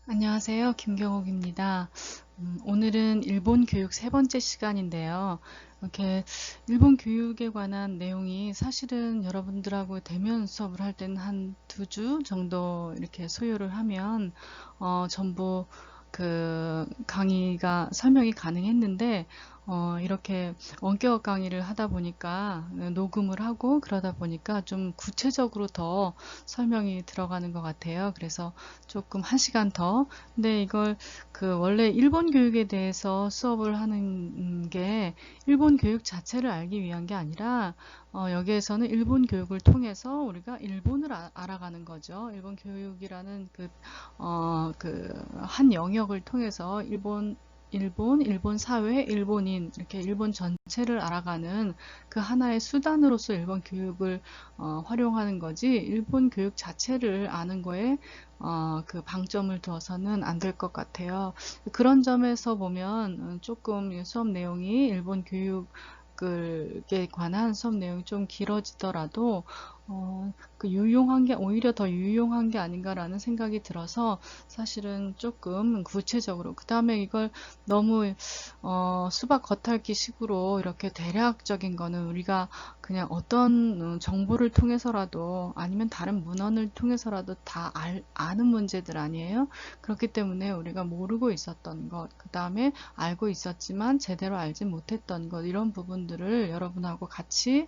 안녕하세요. 김경옥입니다. 오늘은 일본 교육 세 번째 시간인데요. 이렇게 일본 교육에 관한 내용이 사실은 여러분들하고 대면 수업을 할 때는 한 2주 정도 이렇게 소요를 하면 전부 그 강의가 설명이 가능했는데 이렇게 원격 강의를 하다 보니까 녹음을 하고 그러다 보니까 좀 구체적으로 더 설명이 들어가는 것 같아요. 그래서 조금 1시간 더. 근데 이걸 원래 일본 교육에 대해서 수업을 하는 게 일본 교육 자체를 알기 위한 게 아니라 여기에서는 일본 교육을 통해서 우리가 일본을 알아가는 거죠. 일본 교육이라는 한 영역을 통해서 일본 사회, 일본인, 이렇게 일본 전체를 알아가는 그 하나의 수단으로서 일본 교육을 활용하는 거지, 일본 교육 자체를 아는 거에 그 방점을 두어서는 안 될 것 같아요. 그런 점에서 보면 조금 수업 내용이 일본 교육에 관한 수업 내용이 좀 길어지더라도 유용한 게 오히려 더 유용한 게 아닌가라는 생각이 들어서 사실은 조금 구체적으로, 그 다음에 이걸 너무 수박 겉핥기 식으로 이렇게 대략적인 거는 우리가 그냥 어떤 정보를 통해서라도 아니면 다른 문헌을 통해서라도 다 아는 문제들 아니에요? 그렇기 때문에 우리가 모르고 있었던 것, 그 다음에 알고 있었지만 제대로 알지 못했던 것, 이런 부분들을 여러분하고 같이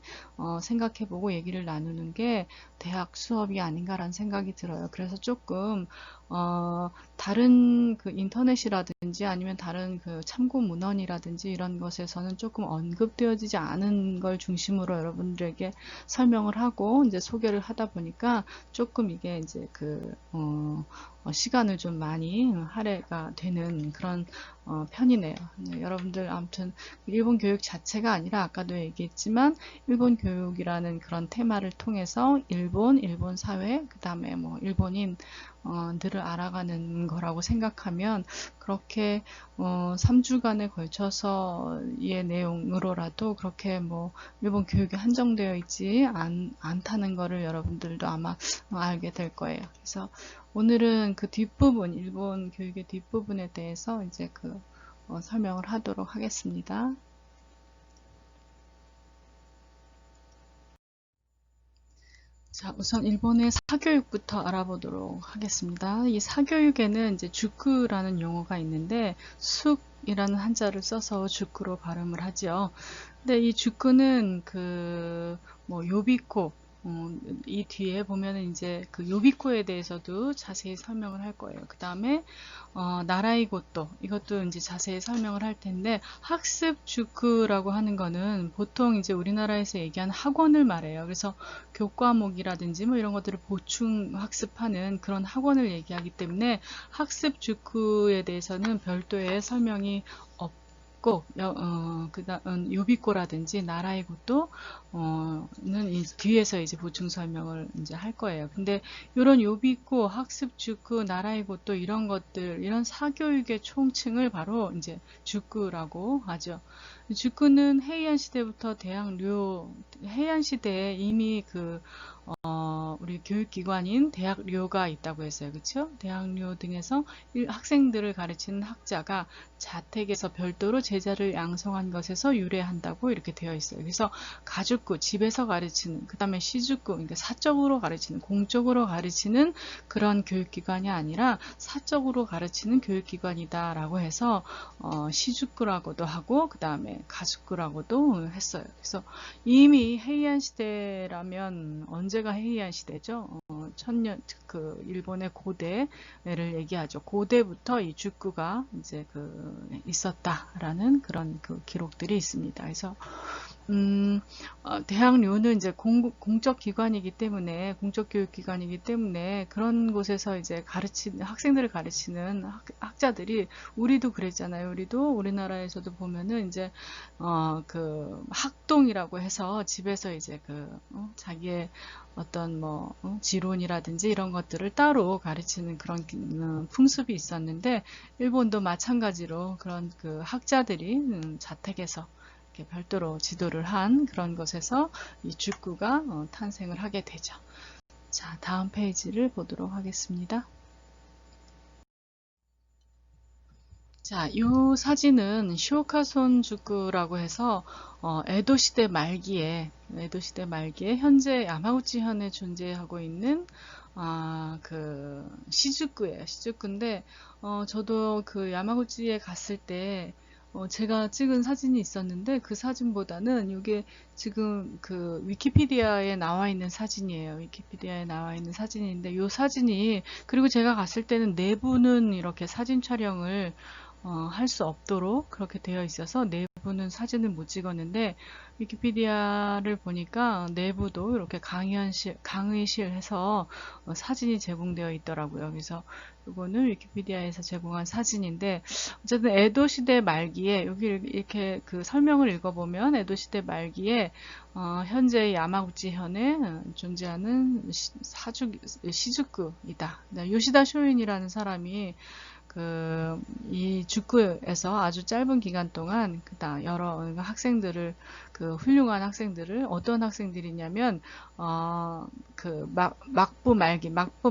생각해보고 얘기를 나누는 게 대학 수업이 아닌가라는 생각이 들어요. 그래서 조금 다른 그 인터넷이라든지 아니면 다른 그 참고 문헌이라든지 이런 것에서는 조금 언급되어지지 않은 걸 중심으로 여러분들에게 설명을 하고 이제 소개를 하다 보니까 조금 이게 이제 시간을 좀 많이 할애가 되는 그런 편이네요. 네, 여러분들 아무튼 일본 교육 자체가 아니라 아까도 얘기했지만 일본 교육이라는 그런 테마를 통해서 일본 사회, 그 다음에 뭐 일본인 들을 알아가는 거라고 생각하면 그렇게 3주간에 걸쳐서의 내용으로라도 그렇게 뭐 일본 교육에 한정되어 있지 않다는 거를 여러분들도 아마 알게 될 거예요. 그래서 오늘은 그 뒷부분, 일본 교육의 뒷부분에 대해서 이제 설명을 하도록 하겠습니다. 자, 우선 일본의 사교육부터 알아보도록 하겠습니다. 이 사교육에는 이제 주크라는 용어가 있는데 숙이라는 한자를 써서 주크로 발음을 하죠. 근데 이 주크는 뭐 요비코, 이 뒤에 보면은 이제 그 요비코에 대해서도 자세히 설명을 할 거예요. 그 다음에 나라이고또, 이것도 이제 자세히 설명을 할 텐데, 학습 주크라고 하는 거는 보통 이제 우리나라에서 얘기하는 학원을 말해요. 그래서 교과목이라든지 뭐 이런 것들을 보충 학습하는 그런 학원을 얘기하기 때문에 학습 주크에 대해서는 별도의 설명이 없고, 그다음 요비코라든지 나라의 곳도 는 뒤에서 이제 보충 설명을 이제 할 거예요. 근데 이런 요비코, 학습 주크, 나라의 곳도 이런 것들, 이런 사교육의 총칭을 바로 이제 주크라고 하죠. 주크는 헤이안 시대부터 헤이안 시대에 이미 우리 교육기관인 대학료가 있다고 했어요. 그렇죠? 대학료 등에서 학생들을 가르치는 학자가 자택에서 별도로 제자를 양성한 것에서 유래한다고 이렇게 되어 있어요. 그래서 가주쿠, 집에서 가르치는, 그 다음에 시주쿠, 그러니까 사적으로 가르치는, 공적으로 가르치는 그런 교육기관이 아니라 사적으로 가르치는 교육기관이다라고 해서 시주쿠라고도 하고 그 다음에 가주쿠라고도 했어요. 그래서 이미 헤이안 시대라면 언제가 헤이안 시대죠? 천년, 일본의 고대를 얘기하죠. 고대부터 이 주쿠가 이제 있었다라는 그런 기록들이 있습니다. 그래서 대학료는 이제 공적 기관이기 때문에, 공적 교육 기관이기 때문에 그런 곳에서 이제 학생들을 가르치는 학자들이, 우리도 그랬잖아요. 우리나라에서도 보면은 이제, 학동이라고 해서 집에서 이제 자기의 어떤 지론이라든지 이런 것들을 따로 가르치는 그런 풍습이 있었는데, 일본도 마찬가지로 그런 학자들이 자택에서 별도로 지도를 한 그런 것에서 이 죽구가 탄생을 하게 되죠. 자, 다음 페이지를 보도록 하겠습니다. 자, 이 사진은 시오카손주쿠라고 해서 에도 시대 말기에 현재 야마구치 현에 존재하고 있는 그 시주쿠예요. 시주쿠인데 저도 그 야마구치에 갔을 때 제가 찍은 사진이 있었는데 그 사진보다는 이게 지금 그 위키피디아에 나와 있는 사진이에요. 위키피디아에 나와 있는 사진인데 이 사진이, 그리고 제가 갔을 때는 내부는 이렇게 사진 촬영을 할 수 없도록 그렇게 되어 있어서 내부는 사진을 못 찍었는데, 위키피디아를 보니까 내부도 이렇게 강의실 해서 사진이 제공되어 있더라고요. 그래서 이거는 위키피디아에서 제공한 사진인데, 어쨌든 에도 시대 말기에 여기 이렇게 그 설명을 읽어보면 에도 시대 말기에 현재 야마구치 현에 존재하는 시주쿠이다. 요시다 쇼인이라는 사람이 이 주쿠에서 아주 짧은 기간 동안 여러 학생들을, 그 훌륭한 학생들을, 어떤 학생들이냐면 막부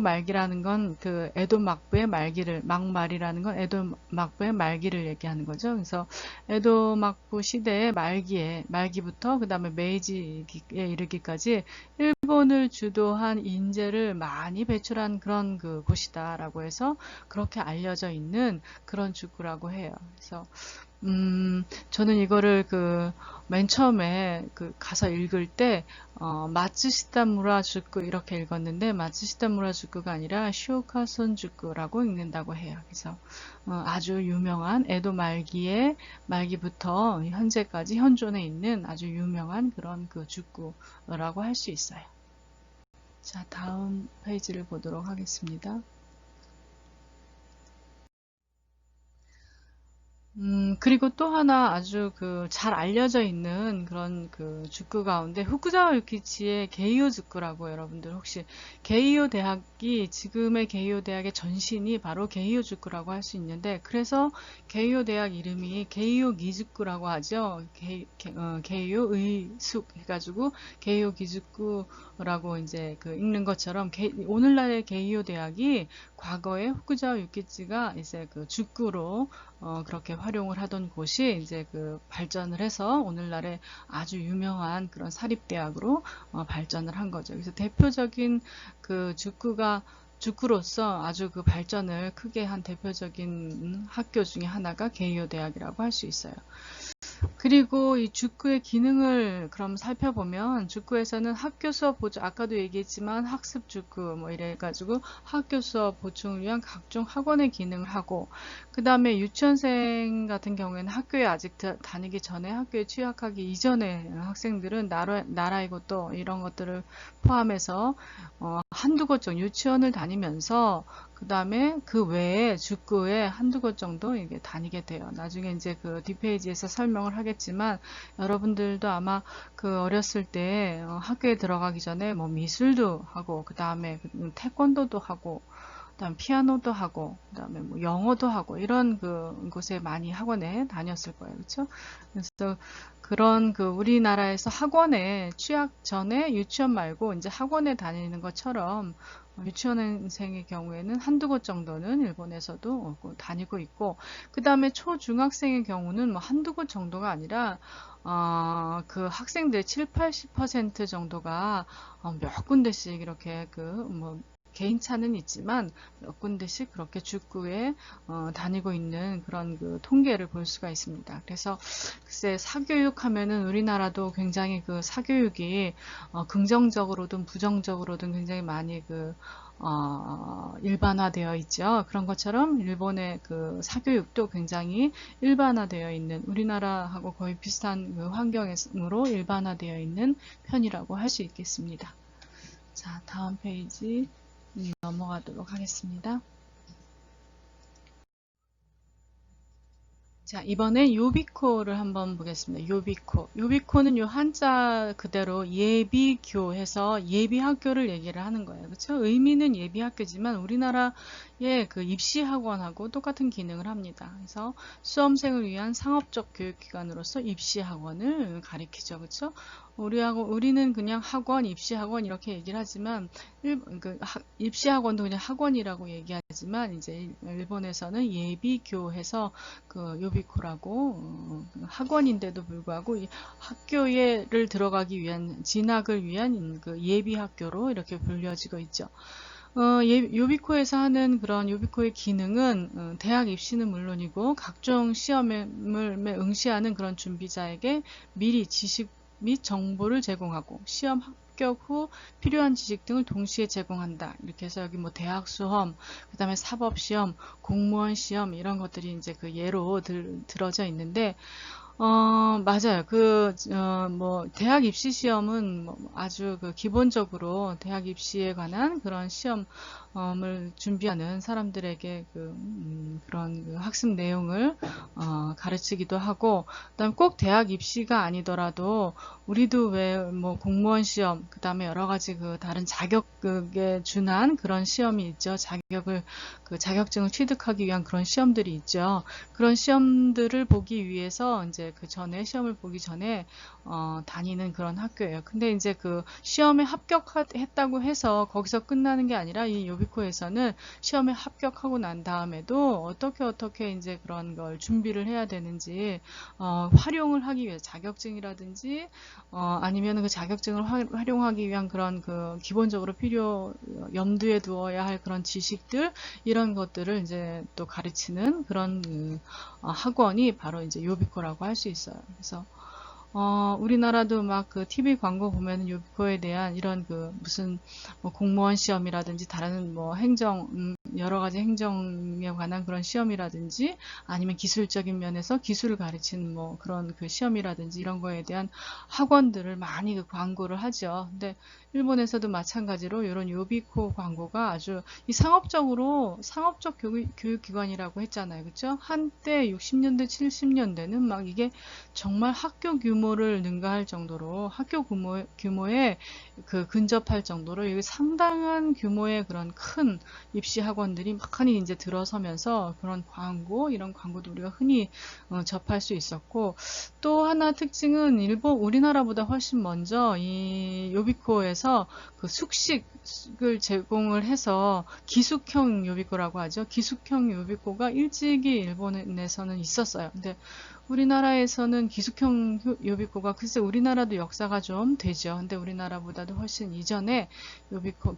말기라는 건 그 에도 막부의 말기를, 막말이라는 건 에도 막부의 말기를 얘기하는 거죠. 그래서 에도 막부 시대의 말기부터 그 다음에 메이지에 이르기까지 일본을 주도한 인재를 많이 배출한 그런 그 곳이다라고 해서 그렇게 알려져 있는 그런 주구라고 해요. 그래서 저는 이거를 맨 처음에 가서 읽을 때 마츠시타 무라주쿠 이렇게 읽었는데, 마츠시타 무라주쿠가 아니라 시오카손주쿠라고 읽는다고 해요. 그래서 아주 유명한 에도 말기부터 현재까지 현존해 있는 아주 유명한 그런 그 주쿠라고 할 수 있어요. 자, 다음 페이지를 보도록 하겠습니다. 그리고 또 하나 아주 잘 알려져 있는 그런 주쿠 가운데 후쿠자와 유키치의 게이오 주쿠라고, 여러분들 혹시 게이오 대학이, 지금의 게이오 대학의 전신이 바로 게이오 주쿠라고 할 수 있는데, 그래서 게이오 대학 이름이 게이오 기주쿠라고 하죠. 게이오 의숙 해가지고 게이오 기주쿠라고 이제 읽는 것처럼, 오늘날의 게이오 대학이 과거에 후쿠자와 유키치가 이제 주쿠로 그렇게 활용을 하던 곳이 이제 발전을 해서 오늘날의 아주 유명한 그런 사립대학으로 발전을 한 거죠. 그래서 대표적인 주쿠로서 아주 발전을 크게 한 대표적인 학교 중에 하나가 게이오 대학이라고 할 수 있어요. 그리고 이 주쿠의 기능을 그럼 살펴보면, 주쿠에서는 학교 수업 보충, 아까도 얘기했지만 학습 주쿠 뭐 이래가지고 학교 수업 보충을 위한 각종 학원의 기능을 하고, 그 다음에 유치원생 같은 경우에는 학교에 아직 다니기 전에, 학교에 취학하기 이전에 학생들은 나라이고 또 이런 것들을 포함해서 한두 곳 정도 유치원을 다니면서, 그 다음에 그 외에 주쿠에 한두 곳 정도 이게 다니게 돼요. 나중에 이제 뒷페이지에서 설명을 하겠지만, 여러분들도 아마 어렸을 때 학교에 들어가기 전에 뭐 미술도 하고, 그 다음에 태권도도 하고, 그다음 피아노도 하고, 그다음에 뭐 영어도 하고, 이런 곳에 많이 학원에 다녔을 거예요. 그렇죠? 그래서 그런 우리나라에서 학원에 취학 전에 유치원 말고 이제 학원에 다니는 것처럼, 유치원생의 경우에는 한두 곳 정도는 일본에서도 다니고 있고, 그 다음에 초중학생의 경우는 뭐 한두 곳 정도가 아니라 그 학생들 7, 80% 정도가 몇 군데씩 이렇게 뭐 개인차는 있지만 몇 군데씩 그렇게 주구에 다니고 있는 그런 통계를 볼 수가 있습니다. 그래서 글쎄, 사교육 하면은 우리나라도 굉장히 사교육이 긍정적으로든 부정적으로든 굉장히 많이 일반화되어 있죠. 그런 것처럼 일본의 사교육도 굉장히 일반화되어 있는, 우리나라하고 거의 비슷한 환경으로 일반화되어 있는 편이라고 할 수 있겠습니다. 자, 다음 페이지 넘어가도록 하겠습니다. 자, 이번에 요비코를 한번 보겠습니다. 요비코는 요 한자 그대로 예비교해서 예비학교를 얘기를 하는 거예요. 그렇죠? 의미는 예비학교지만 우리나라의 입시학원하고 똑같은 기능을 합니다. 그래서 수험생을 위한 상업적 교육기관으로서 입시학원을 가리키죠. 그렇죠? 우리는 그냥 학원, 입시학원 이렇게 얘기를 하지만 입시학원도 그냥 학원이라고 얘기하지 하지만 이제 일본에서는 예비교해서 그 요비코라고 학원인데도 불구하고 이 학교에를 들어가기 위한 진학을 위한 그 예비 학교로 이렇게 불려지고 있죠. 요비코에서 하는 그런 요비코의 기능은 대학 입시는 물론이고 각종 시험에 응시하는 그런 준비자에게 미리 지식 및 정보를 제공하고 시험 합격 후 필요한 지식 등을 동시에 제공한다. 이렇게 해서 여기 뭐 대학 수험, 그 다음에 사법 시험, 공무원 시험 이런 것들이 이제 그 예로 들어져 있는데 맞아요. 뭐, 대학 입시 시험은 뭐 아주 그 기본적으로 대학 입시에 관한 그런 시험을 준비하는 사람들에게 그런 그 학습 내용을, 가르치기도 하고, 그다음 꼭 대학 입시가 아니더라도, 우리도 왜 뭐 공무원 시험, 그 다음에 여러 가지 그 다른 자격에 준한 그런 시험이 있죠. 자격증을 취득하기 위한 그런 시험들이 있죠. 그런 시험들을 보기 위해서 이제 그 전에 시험을 보기 전에 다니는 그런 학교예요. 근데 이제 그 시험에 합격했다고 해서 거기서 끝나는 게 아니라 이 요비코에서는 시험에 합격하고 난 다음에도 어떻게 이제 그런 걸 준비를 해야 되는지 활용을 하기 위해 자격증이라든지 아니면 그 자격증을 활용하기 위한 그런 그 기본적으로 염두에 두어야 할 그런 지식들 이런 것들을 이제 또 가르치는 그런 학원이 바로 이제 요비코라고 할 수 있어요. 그래서 우리나라도 막 그 TV 광고 보면은 요비코에 대한 이런 그 무슨 뭐 공무원 시험이라든지 다른 뭐 여러 가지 행정에 관한 그런 시험이라든지 아니면 기술적인 면에서 기술을 가르치는 뭐 그런 그 시험이라든지 이런 거에 대한 학원들을 많이 그 광고를 하죠. 근데 일본에서도 마찬가지로 이런 요비코 광고가 아주 이 상업적 교육기관이라고 했잖아요. 그쵸? 한때 60년대, 70년대는 막 이게 정말 학교 규모를 능가할 정도로 학교 규모에 그 근접할 정도로 이게 상당한 규모의 그런 큰 입시 학원들이 많이 이제 들어서면서 그런 이런 광고도 우리가 흔히 접할 수 있었고 또 하나 특징은 우리나라보다 훨씬 먼저 이 요비코에서 그 숙식을 제공을 해서 기숙형 요비코라고 하죠. 기숙형 요비코가 일찍이 일본에서는 있었어요. 근데 우리나라에서는 기숙형 요비코가 글쎄 우리나라도 역사가 좀 되죠. 근데 우리나라보다도 훨씬 이전에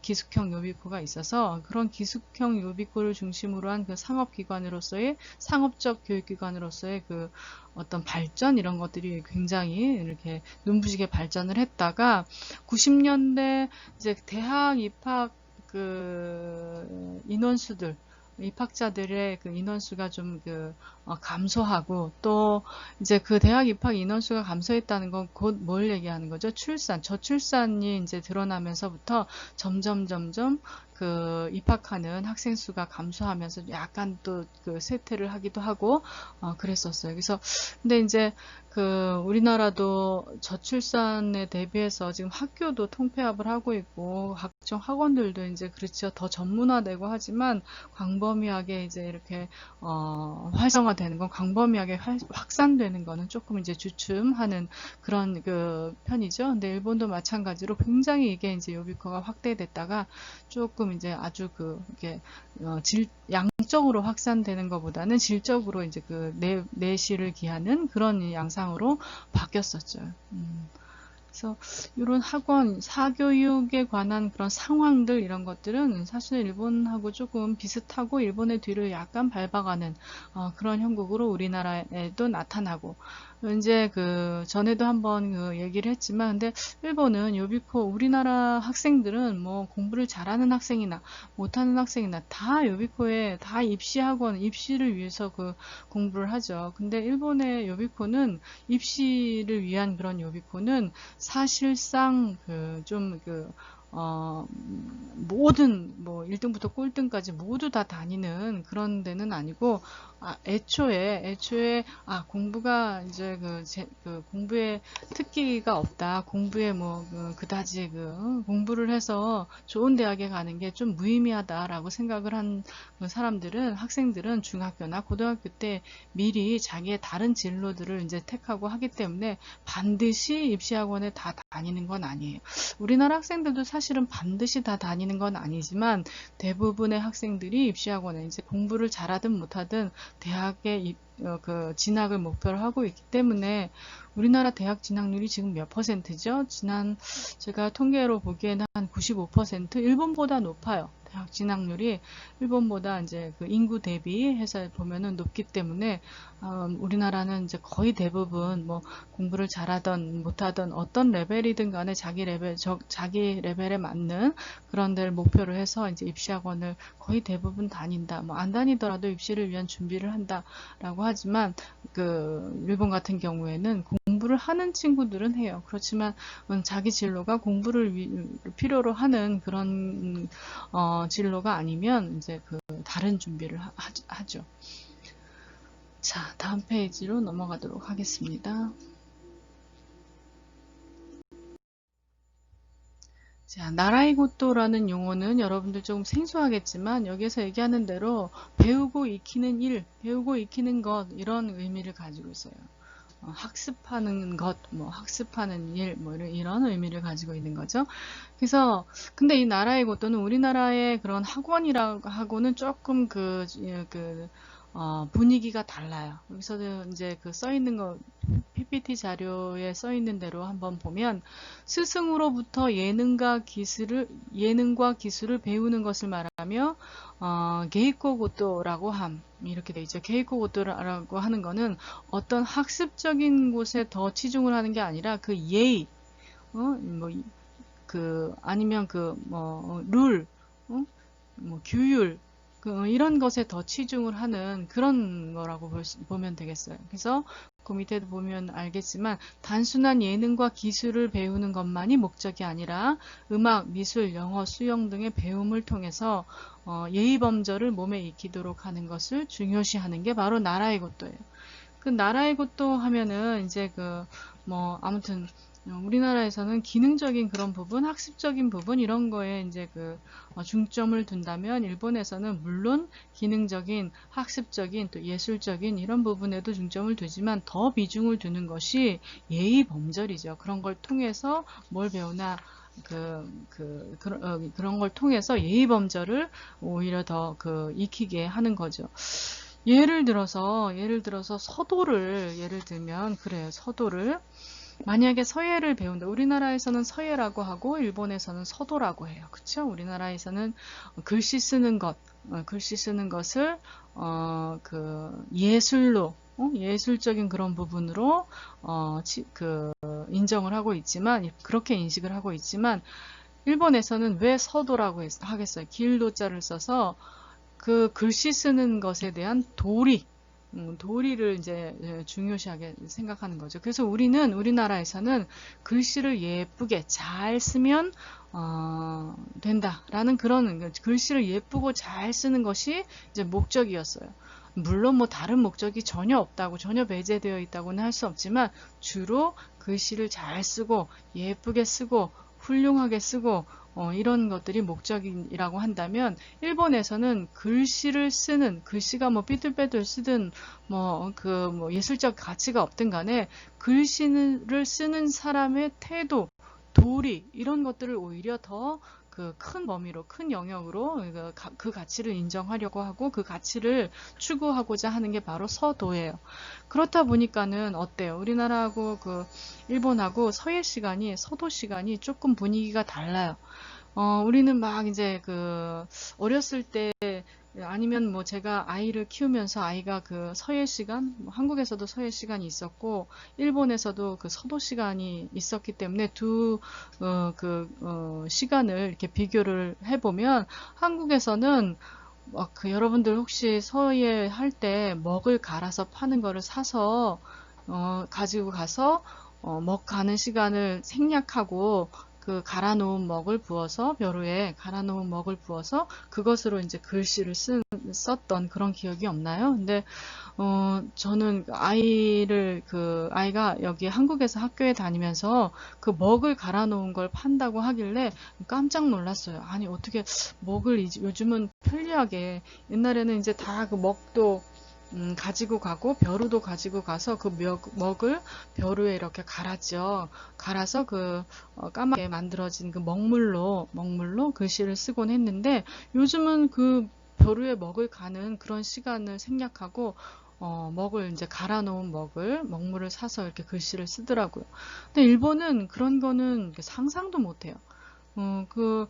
기숙형 요비코가 있어서 그런 기숙형 요비코를 중심으로 한 그 상업적 교육기관으로서의 그 어떤 발전 이런 것들이 굉장히 이렇게 눈부시게 발전을 했다가 90년대 이제 대학 입학 인원수들 입학자들의 그 인원수가 좀 감소하고 또 이제 그 대학 입학 인원수가 감소했다는 건 곧 뭘 얘기하는 거죠? 저출산이 이제 드러나면서부터 점점 그 입학하는 학생 수가 감소하면서 약간 또 그 쇠퇴를 하기도 하고 그랬었어요. 그래서 근데 이제 우리나라도 저출산에 대비해서 지금 학교도 통폐합을 하고 있고 각종 학원들도 이제 그렇죠. 더 전문화되고 하지만 광범위하게 이제 이렇게 활성화되는 건 광범위하게 확산되는 거는 조금 이제 주춤하는 그런 그 편이죠. 근데 일본도 마찬가지로 굉장히 이게 이제 요비코가 확대됐다가 조금 이제 아주 이게 양적으로 확산되는 것보다는 질적으로 이제 내실을 기하는 그런 양상으로 바뀌었었죠. 그래서 이런 사교육에 관한 그런 상황들 이런 것들은 사실 일본하고 조금 비슷하고 일본의 뒤를 약간 밟아가는 그런 형국으로 우리나라에도 나타나고 이제 전에도 한번 얘기를 했지만 근데 일본은 요비코 우리나라 학생들은 뭐 공부를 잘하는 학생이나 못하는 학생이나 다 요비코에 다 입시를 위해서 공부를 하죠. 근데 일본의 요비코는 입시를 위한 그런 요비코는 사실상 모든 1등부터 꼴등까지 모두 다 다니는 그런 데는 아니고 애초에 공부가 이제 공부에 특기가 없다. 공부에 그다지 공부를 해서 좋은 대학에 가는 게 좀 무의미하다라고 생각을 한 학생들은 중학교나 고등학교 때 미리 자기의 다른 진로들을 이제 택하고 하기 때문에 반드시 입시학원에 다 다니는 건 아니에요. 우리나라 학생들도 사실 사실은 반드시 다 다니는 건 아니지만 대부분의 학생들이 입시학원에 이제 공부를 잘하든 못하든 대학에 그 진학을 목표로 하고 있기 때문에 우리나라 대학 진학률이 지금 몇 퍼센트죠? 제가 통계로 보기에는 한 95%, 일본보다 높아요. 대학 진학률이 일본보다 이제 그 인구 대비해서 보면은 높기 때문에 우리나라는 이제 거의 대부분 뭐 공부를 잘하던 못하던 어떤 레벨이든 간에 자기 레벨에 맞는 그런 데를 목표로 해서 이제 입시학원을 거의 대부분 다닌다. 뭐 안 다니더라도 입시를 위한 준비를 한다라고 하지만 그 일본 같은 경우에는 공부를 하는 친구들은 해요. 그렇지만 자기 진로가 공부를 필요로 하는 그런 진로가 아니면 이제 그 다른 준비를 하죠. 자, 다음 페이지로 넘어가도록 하겠습니다. 자, 나라의 고토라는 용어는 여러분들 조금 생소하겠지만 여기서 얘기하는 대로 배우고 익히는 일, 배우고 익히는 것 이런 의미를 가지고 있어요. 학습하는 것, 뭐 학습하는 일, 뭐 이런 의미를 가지고 있는 거죠. 그래서 근데 이 나라의 고토는 우리나라의 그런 학원이라고 하고는 조금 분위기가 달라요. 여기서도 이제 그 써 있는 거 PPT 자료에 써 있는 대로 한번 보면 스승으로부터 예능과 기술을 배우는 것을 말하며 게이코 고토라고 이렇게 돼 있죠. 게이코 고토라고 하는 거는 어떤 학습적인 곳에 더 치중을 하는 게 아니라 그 예의, 아니면 룰, 규율, 이런 것에 더 치중을 하는 그런 거라고 보면 되겠어요. 그래서 그 밑에도 보면 알겠지만 단순한 예능과 기술을 배우는 것만이 목적이 아니라 음악, 미술, 영어, 수영 등의 배움을 통해서 예의범절을 몸에 익히도록 하는 것을 중요시하는 게 바로 나라의 고토예요. 그 나라의 고토 하면은 이제 아무튼 우리나라에서는 기능적인 그런 부분, 학습적인 부분 이런 거에 이제 중점을 둔다면 일본에서는 물론 기능적인, 학습적인, 또 예술적인 이런 부분에도 중점을 두지만 더 비중을 두는 것이 예의 범절이죠. 그런 걸 통해서 뭘 배우나 그런 걸 통해서 예의 범절을 오히려 더 익히게 하는 거죠. 예를 들어서 서도를 예를 들면 그래요. 서도를 만약에 서예를 배운다. 우리나라에서는 서예라고 하고 일본에서는 서도라고 해요. 그쵸? 우리나라에서는 글씨 쓰는 것을 예술로 예술적인 그런 부분으로 인정을 하고 있지만 그렇게 인식을 하고 있지만 일본에서는 왜 서도라고 하겠어요? 길도자를 써서 그 글씨 쓰는 것에 대한 도리를 이제 중요시하게 생각하는 거죠. 그래서 우리나라에서는 글씨를 예쁘게 잘 쓰면 된다라는 그런 글씨를 예쁘고 잘 쓰는 것이 이제 목적이었어요. 물론 뭐 다른 목적이 전혀 없다고 전혀 배제되어 있다고는 할 수 없지만 주로 글씨를 잘 쓰고 예쁘게 쓰고 훌륭하게 쓰고 이런 것들이 목적이라고 한다면 일본에서는 글씨가 뭐 삐뚤빼뚤 쓰든 예술적 가치가 없든 간에 글씨를 쓰는 사람의 태도, 도리 이런 것들을 오히려 더 큰 범위로, 큰 영역으로 그 가치를 인정하려고 하고 그 가치를 추구하고자 하는 게 바로 서도예요. 그렇다 보니까는 어때요? 우리나라하고 일본하고 서도 시간이 조금 분위기가 달라요. 우리는 막 이제 어렸을 때 아니면 뭐 제가 아이를 키우면서 아이가 서예 시간, 한국에서도 서예 시간이 있었고 일본에서도 서도 시간이 있었기 때문에 시간을 이렇게 비교를 해보면 한국에서는 여러분들 혹시 서예 할 때 먹을 갈아서 파는 거를 사서 가지고 가서 먹 가는 시간을 생략하고 갈아 놓은 먹을 부어서 벼루에 갈아 놓은 먹을 부어서 그것으로 이제 글씨를 썼던 그런 기억이 없나요? 근데 저는 아이가 여기 한국에서 학교에 다니면서 그 먹을 갈아 놓은 걸 판다고 하길래 깜짝 놀랐어요. 아니 어떻게 먹을 요즘은 편리하게 옛날에는 이제 다 먹도 가지고 가고 벼루도 가지고 가서 그 먹을 벼루에 이렇게 갈았죠. 갈아서 그 까맣게 만들어진 그 먹물로 글씨를 쓰곤 했는데 요즘은 그 벼루에 먹을 가는 그런 시간을 생략하고 먹을 이제 갈아 놓은 먹물을 사서 이렇게 글씨를 쓰더라고요. 근데 일본은 그런 거는 상상도 못 해요. 그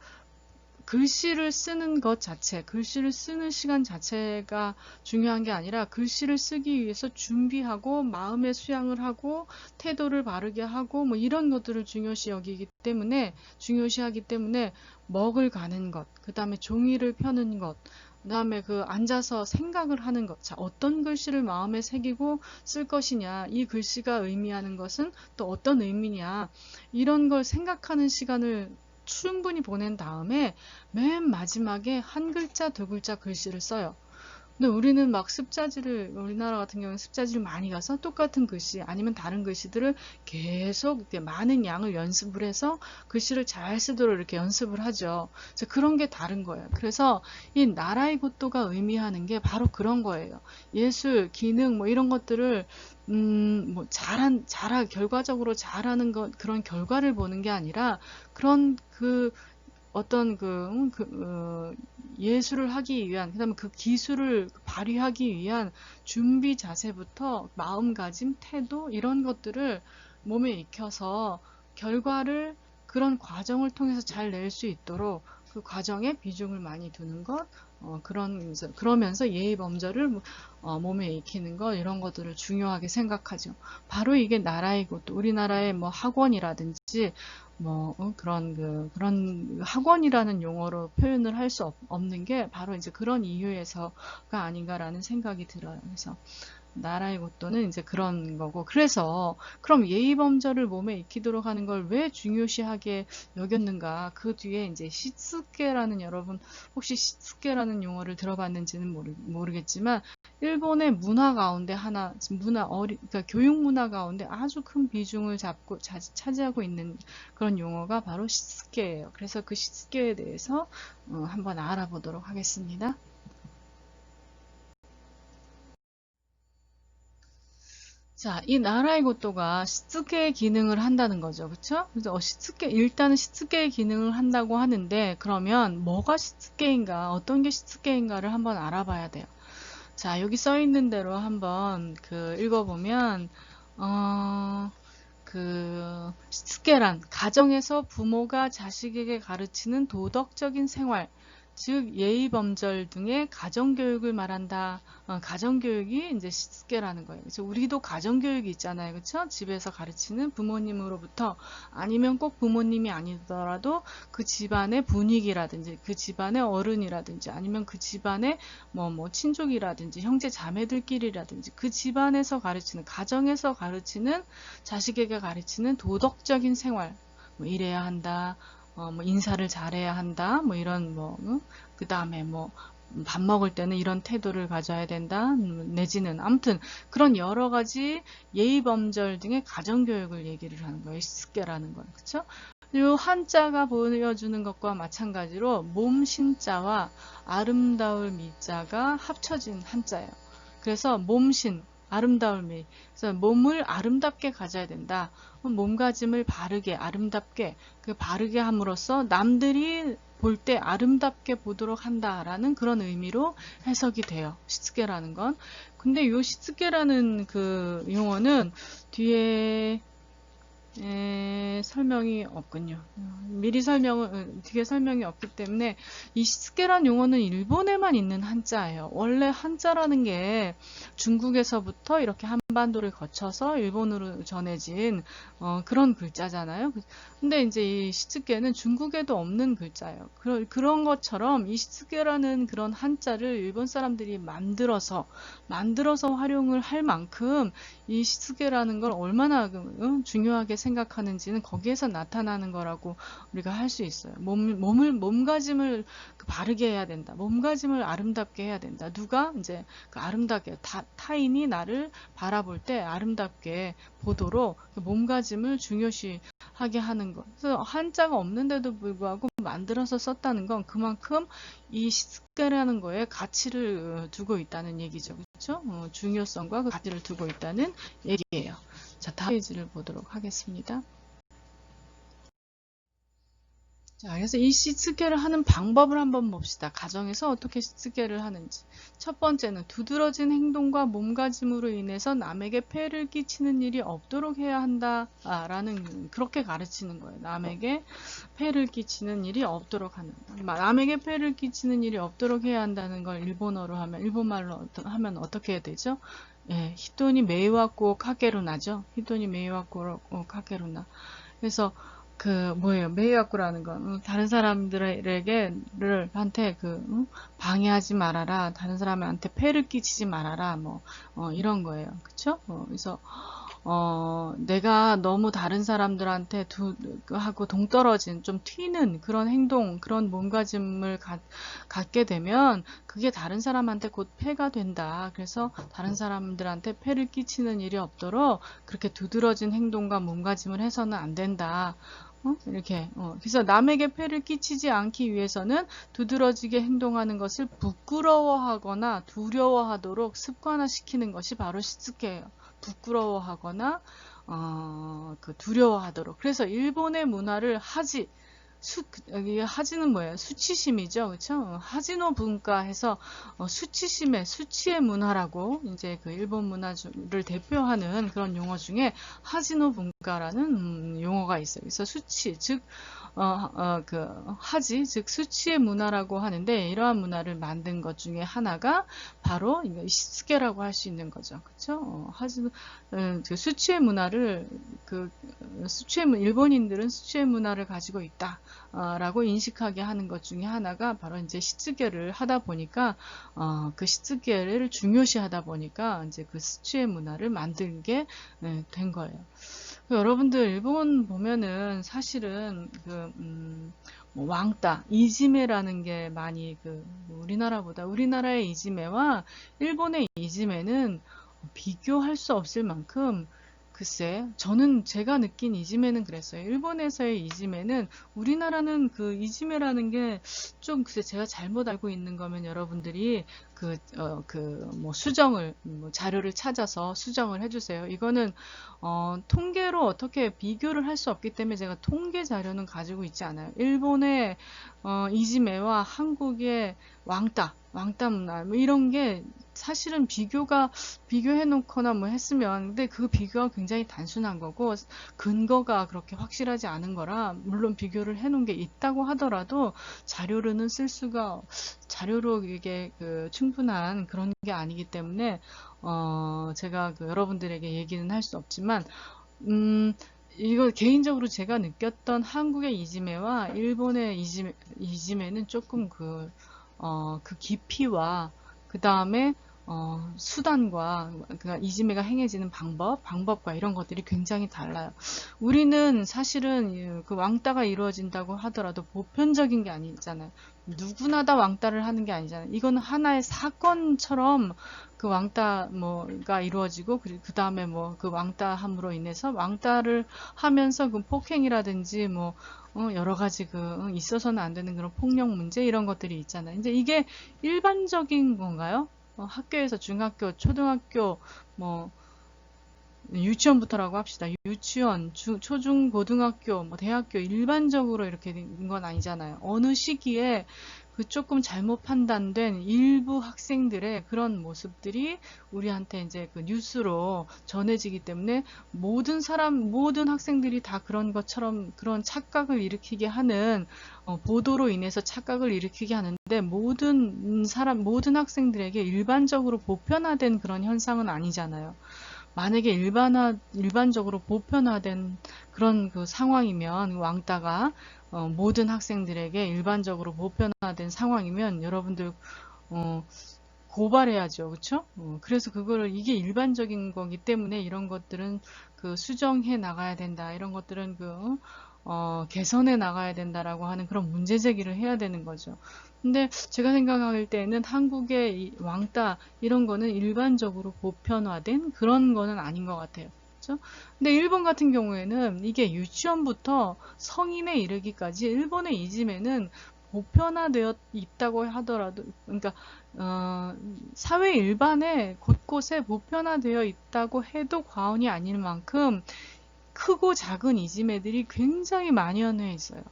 글씨를 쓰는 것 자체, 글씨를 쓰는 시간 자체가 중요한 게 아니라 글씨를 쓰기 위해서 준비하고 마음의 수양을 하고 태도를 바르게 하고 뭐 이런 것들을 중요시하기 때문에 먹을 가는 것, 그 다음에 종이를 펴는 것, 그 다음에 그 앉아서 생각을 하는 것. 자, 어떤 글씨를 마음에 새기고 쓸 것이냐, 이 글씨가 의미하는 것은 또 어떤 의미냐, 이런 걸 생각하는 시간을 충분히 보낸 다음에 맨 마지막에 한 글자, 두 글자 글씨를 써요. 근데 우리는 막 우리나라 같은 경우는 습자지를 많이 가서 똑같은 글씨 아니면 다른 글씨들을 계속 많은 양을 연습을 해서 글씨를 잘 쓰도록 이렇게 연습을 하죠. 그런 게 다른 거예요. 그래서 이 나라의 고토가 의미하는 게 바로 그런 거예요. 예술, 기능 뭐 이런 것들을 뭐 결과적으로 잘하는 것, 그런 결과를 보는 게 아니라 그런 어떤 예술을 하기 위한, 그 다음에 그 기술을 발휘하기 위한 준비 자세부터 마음가짐, 태도, 이런 것들을 몸에 익혀서 결과를 그런 과정을 통해서 잘 낼 수 있도록 그 과정에 비중을 많이 두는 것, 그러면서 예의 범절을 몸에 익히는 것, 이런 것들을 중요하게 생각하죠. 바로 이게 나라이고, 또 우리나라의 뭐 학원이라든지 그런 학원이라는 용어로 표현을 할 수 없는 게 바로 이제 그런 이유에서가 아닌가라는 생각이 들어요. 그래서 나라의 고토는 이제 그런 거고, 그래서 그럼 예의 범절을 몸에 익히도록 하는 걸 왜 중요시하게 여겼는가? 그 뒤에 이제 시츠케라는, 여러분 혹시 시츠케라는 용어를 들어봤는지는 모르겠지만 일본의 문화 가운데 그러니까 교육 문화 가운데 아주 큰 비중을 차지하고 있는 그런 용어가 바로 시츠케예요. 그래서 그 시츠케에 대해서 한번 알아보도록 하겠습니다. 자, 이 나라의 고토가 시츠케의 기능을 한다는 거죠. 그쵸? 그래서 일단은 시츠케의 기능을 한다고 하는데, 그러면 뭐가 시츠케인가, 어떤 게 시츠케인가를 한번 알아봐야 돼요. 자, 여기 써 있는 대로 한번 읽어보면, 시츠케란 가정에서 부모가 자식에게 가르치는 도덕적인 생활, 즉 예의 범절 등의 가정교육을 말한다. 가정교육이 이제 시츠케라는 거예요. 그래서 우리도 가정교육이 있잖아요. 그렇죠? 집에서 가르치는 부모님으로부터, 아니면 꼭 부모님이 아니더라도 그 집안의 분위기라든지 그 집안의 어른이라든지 아니면 그 집안의 친족이라든지 형제 자매들끼리라든지 그 집안에서 가정에서 가르치는, 자식에게 가르치는 도덕적인 생활, 이래야 한다, 인사를 잘해야 한다, 그 다음에 밥 먹을 때는 이런 태도를 가져야 된다, 내지는 아무튼 그런 여러 가지 예의 범절 등의 가정교육을 얘기를 하는 거예요. 시스케라는 건. 그쵸? 이 한자가 보여주는 것과 마찬가지로 몸신자와 아름다울 미자가 합쳐진 한자예요. 그래서 몸신, 아름다울 미. 그래서 몸을 아름답게 가져야 된다. 몸가짐을 바르게, 아름답게, 바르게 함으로써 남들이 볼 때 아름답게 보도록 한다라는 그런 의미로 해석이 돼요. 시츠케라는 건. 근데 이 시츠케라는 그 용어는 뒤에 설명이 없군요. 뒤에 설명이 없기 때문에 이 시스케란 용어는 일본에만 있는 한자예요. 원래 한자라는 게 중국에서부터 이렇게 한반도를 거쳐서 일본으로 전해진 그런 글자잖아요. 근데 이제 이 시츠케는 중국에도 없는 글자예요. 그런 것처럼 이 시츠케라는 그런 한자를 일본 사람들이 만들어서 활용을 할 만큼 이 시츠케라는 걸 얼마나 중요하게 생각하는지는 거기에서 나타나는 거라고 우리가 할 수 있어요. 몸가짐을 바르게 해야 된다. 몸가짐을 아름답게 해야 된다. 누가 이제 아름답게 타인이 나를 바라볼 때 아름답게 보도록 몸가짐을 중요시 하게 하는 것. 그래서 한자가 없는데도 불구하고 만들어서 썼다는 건 그만큼 이 시스케라는 거에 가치를 두고 있다는 얘기죠. 그렇죠? 중요성과 그 가치를 두고 있다는 얘기예요. 자, 다음 페이지를 보도록 하겠습니다. 자, 그래서 이 시츠게를 하는 방법을 한번 봅시다. 가정에서 어떻게 시츠게를 하는지. 첫 번째는 두드러진 행동과 몸가짐으로 인해서 남에게 폐를 끼치는 일이 없도록 해야 한다라는 그렇게 가르치는 거예요. 남에게 폐를 끼치는 일이 없도록 하는. 남에게 폐를 끼치는 일이 없도록 해야 한다는 걸 일본어로 하면 일본말로 하면 어떻게 해야 되죠? 예, 히토니 메이와쿠 카게루나죠. 히토니 메이와쿠 카게루나. 그래서 그 뭐예요? 메이와쿠라는 건 다른 사람들에게 한테 방해하지 말아라. 다른 사람한테 폐를 끼치지 말아라. 뭐 이런 거예요. 그쵸? 그래서 내가 너무 다른 사람들한테 하고 동떨어진 좀 튀는 그런 행동, 그런 몸가짐을 갖게 되면 그게 다른 사람한테 곧 폐가 된다. 그래서 다른 사람들한테 폐를 끼치는 일이 없도록 그렇게 두드러진 행동과 몸가짐을 해서는 안 된다. 이렇게 그래서 남에게 폐를 끼치지 않기 위해서는 두드러지게 행동하는 것을 부끄러워하거나 두려워하도록 습관화시키는 것이 바로 시츠케예요. 부끄러워하거나 두려워하도록. 그래서 일본의 문화를 여기 하지는 뭐예요? 수치심이죠. 그렇죠? 하지노 분과해서 수치의 문화라고 이제 그 일본 문화를 대표하는 그런 용어 중에 하지노 분과라는 용어가 있어요. 그래서 수치, 즉 즉 수치의 문화라고 하는데 이러한 문화를 만든 것 중에 하나가 바로 시스케라고 할 수 있는 거죠. 그렇죠? 수치의 문화를 일본인들은 수치의 문화를 가지고 있다. 라고 인식하게 하는 것 중에 하나가 바로 이제 시츠게를 하다 보니까 그 시츠게를 중요시 하다 보니까 이제 그 수치의 문화를 만들게 된 거예요. 여러분들 일본 보면은 사실은 뭐 왕따, 이지메라는 게 많이 우리나라의 이지메와 일본의 이지메는 비교할 수 없을 만큼 글쎄, 저는 제가 느낀 이지메는 그랬어요. 일본에서의 이지메는 우리나라는 그 이지메라는 게 좀 글쎄 제가 잘못 알고 있는 거면 여러분들이 자료를 찾아서 수정을 해주세요. 이거는 통계로 어떻게 비교를 할 수 없기 때문에 제가 통계 자료는 가지고 있지 않아요. 일본의 이지메와 한국의 왕따 문화 뭐 이런 게 사실은 비교해 놓거나 뭐 했으면 근데 그 비교가 굉장히 단순한 거고 근거가 그렇게 확실하지 않은 거라 물론 비교를 해 놓은 게 있다고 하더라도 자료로 이게 충분한 그런 게 아니기 때문에 제가 여러분들에게 얘기는 할 수 없지만 이거 개인적으로 제가 느꼈던 한국의 이지메와 일본의 이지메는 조금 그 깊이와 그 다음에 수단과 이지메가 행해지는 방법과 이런 것들이 굉장히 달라요. 우리는 사실은 그 왕따가 이루어진다고 하더라도 보편적인 게 아니잖아요. 누구나 다 왕따를 하는 게 아니잖아요. 이거는 하나의 사건처럼 그 왕따가 이루어지고 그 다음에 그 왕따함으로 인해서 왕따를 하면서 그 폭행이라든지 여러 가지 있어서는 안 되는 그런 폭력 문제 이런 것들이 있잖아요. 이제 이게 일반적인 건가요? 학교에서 중학교, 초등학교, 유치원부터라고 합시다. 유치원, 초중, 고등학교, 대학교 일반적으로 이렇게 된 건 아니잖아요. 어느 시기에 조금 잘못 판단된 일부 학생들의 그런 모습들이 우리한테 이제 뉴스로 전해지기 때문에 모든 학생들이 다 그런 것처럼 그런 착각을 일으키게 하는 보도로 인해서 착각을 일으키게 하는데 모든 학생들에게 일반적으로 보편화된 그런 현상은 아니잖아요. 만약에 일반적으로 보편화된 그런 상황이면 왕따가 모든 학생들에게 일반적으로 보편화된 상황이면 여러분들 고발해야죠. 그렇죠? 그래서 이게 일반적인 거기 때문에 이런 것들은 수정해 나가야 된다. 이런 것들은 개선해 나가야 된다라고 하는 그런 문제 제기를 해야 되는 거죠. 근데 제가 생각할 때는 한국의 왕따 이런 거는 일반적으로 보편화된 그런 거는 아닌 것 같아요. 그렇죠? 근데 일본 같은 경우에는 이게 유치원부터 성인에 이르기까지 일본의 이지메는 보편화되어 있다고 하더라도, 그러니까 사회 일반에 곳곳에 보편화되어 있다고 해도 과언이 아닐 만큼 크고 작은 이지메들이 굉장히 만연해 있어요.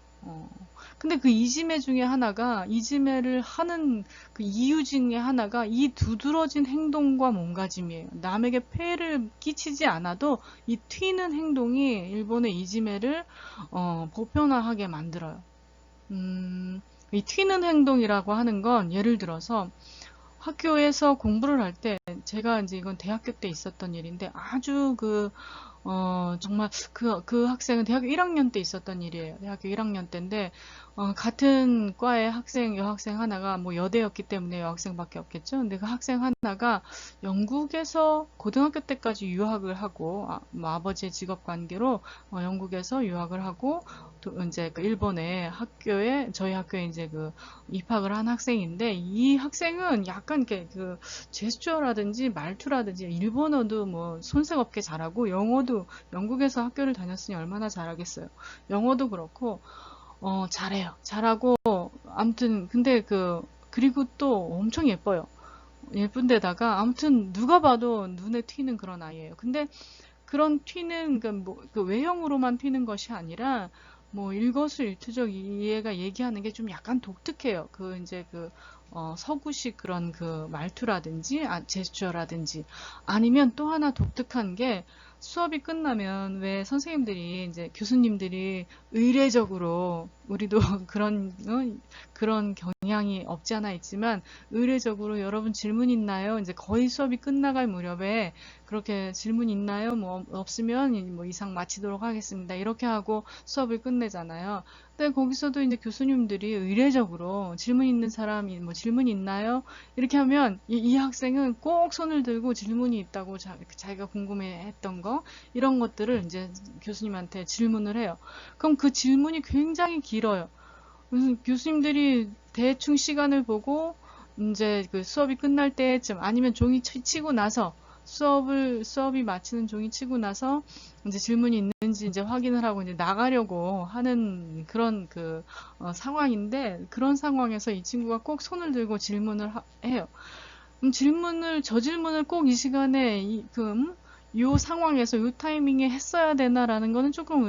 근데 그 이지메 중에 하나가, 이지메를 하는 그 이유 중에 하나가 이 두드러진 행동과 몸가짐이에요. 남에게 폐해를 끼치지 않아도 이 튀는 행동이 일본의 이지메를 보편화하게 만들어요. 이 튀는 행동이라고 하는 건 예를 들어서 학교에서 공부를 할 때, 제가 이제 이건 대학교 때 있었던 일인데 아주 정말 그 학생은 대학교 1학년 때 있었던 일이에요. 대학교 1학년 때인데, 같은 과의 여학생 하나가, 뭐 여대였기 때문에 여학생밖에 없겠죠. 근데 그 학생 하나가 영국에서 고등학교 때까지 유학을 하고, 뭐 아버지의 직업 관계로 영국에서 유학을 하고, 이제 그 일본의 학교에, 저희 학교에 이제 그 입학을 한 학생인데, 이 학생은 약간 이렇게 그 제스처라든지 말투라든지 일본어도 뭐 손색 없게 잘하고, 영어도 영국에서 학교를 다녔으니 얼마나 잘하겠어요. 영어도 그렇고 잘해요. 잘하고 아무튼 근데 그리고 또 엄청 예뻐요. 예쁜데다가 아무튼 누가 봐도 눈에 튀는 그런 아이예요. 근데 그런 튀는 그 외형으로만 튀는 것이 아니라 뭐 일거수일투족 이 애가 얘기하는 게 좀 약간 독특해요. 서구식 그런 그 말투라든지 제스처라든지, 아니면 또 하나 독특한 게, 수업이 끝나면 왜 선생님들이 이제 교수님들이 의례적으로, 우리도 그런 경향이 없지 않아 있지만 의례적으로 여러분 질문 있나요? 이제 거의 수업이 끝나갈 무렵에 그렇게 질문 있나요? 뭐 없으면 뭐 이상 마치도록 하겠습니다. 이렇게 하고 수업을 끝내잖아요. 근데 거기서도 이제 교수님들이 의례적으로 질문 있는 사람이 뭐 질문 있나요? 이렇게 하면 이 학생은 꼭 손을 들고 질문이 있다고 자기가 궁금해했던 거, 이런 것들을 이제 교수님한테 질문을 해요. 그럼 그 질문이 굉장히 길어요. 그래서 교수님들이 대충 시간을 보고 이제 그 수업이 끝날 때쯤, 아니면 종이 치고 나서, 수업이 마치는 종이 치고 나서 이제 질문이 있는지 이제 확인을 하고 이제 나가려고 하는 그런 상황인데, 그런 상황에서 이 친구가 꼭 손을 들고 질문을 해요. 저 질문을 꼭 이 시간에 요 상황에서 요 타이밍에 했어야 되나라는 거는 조금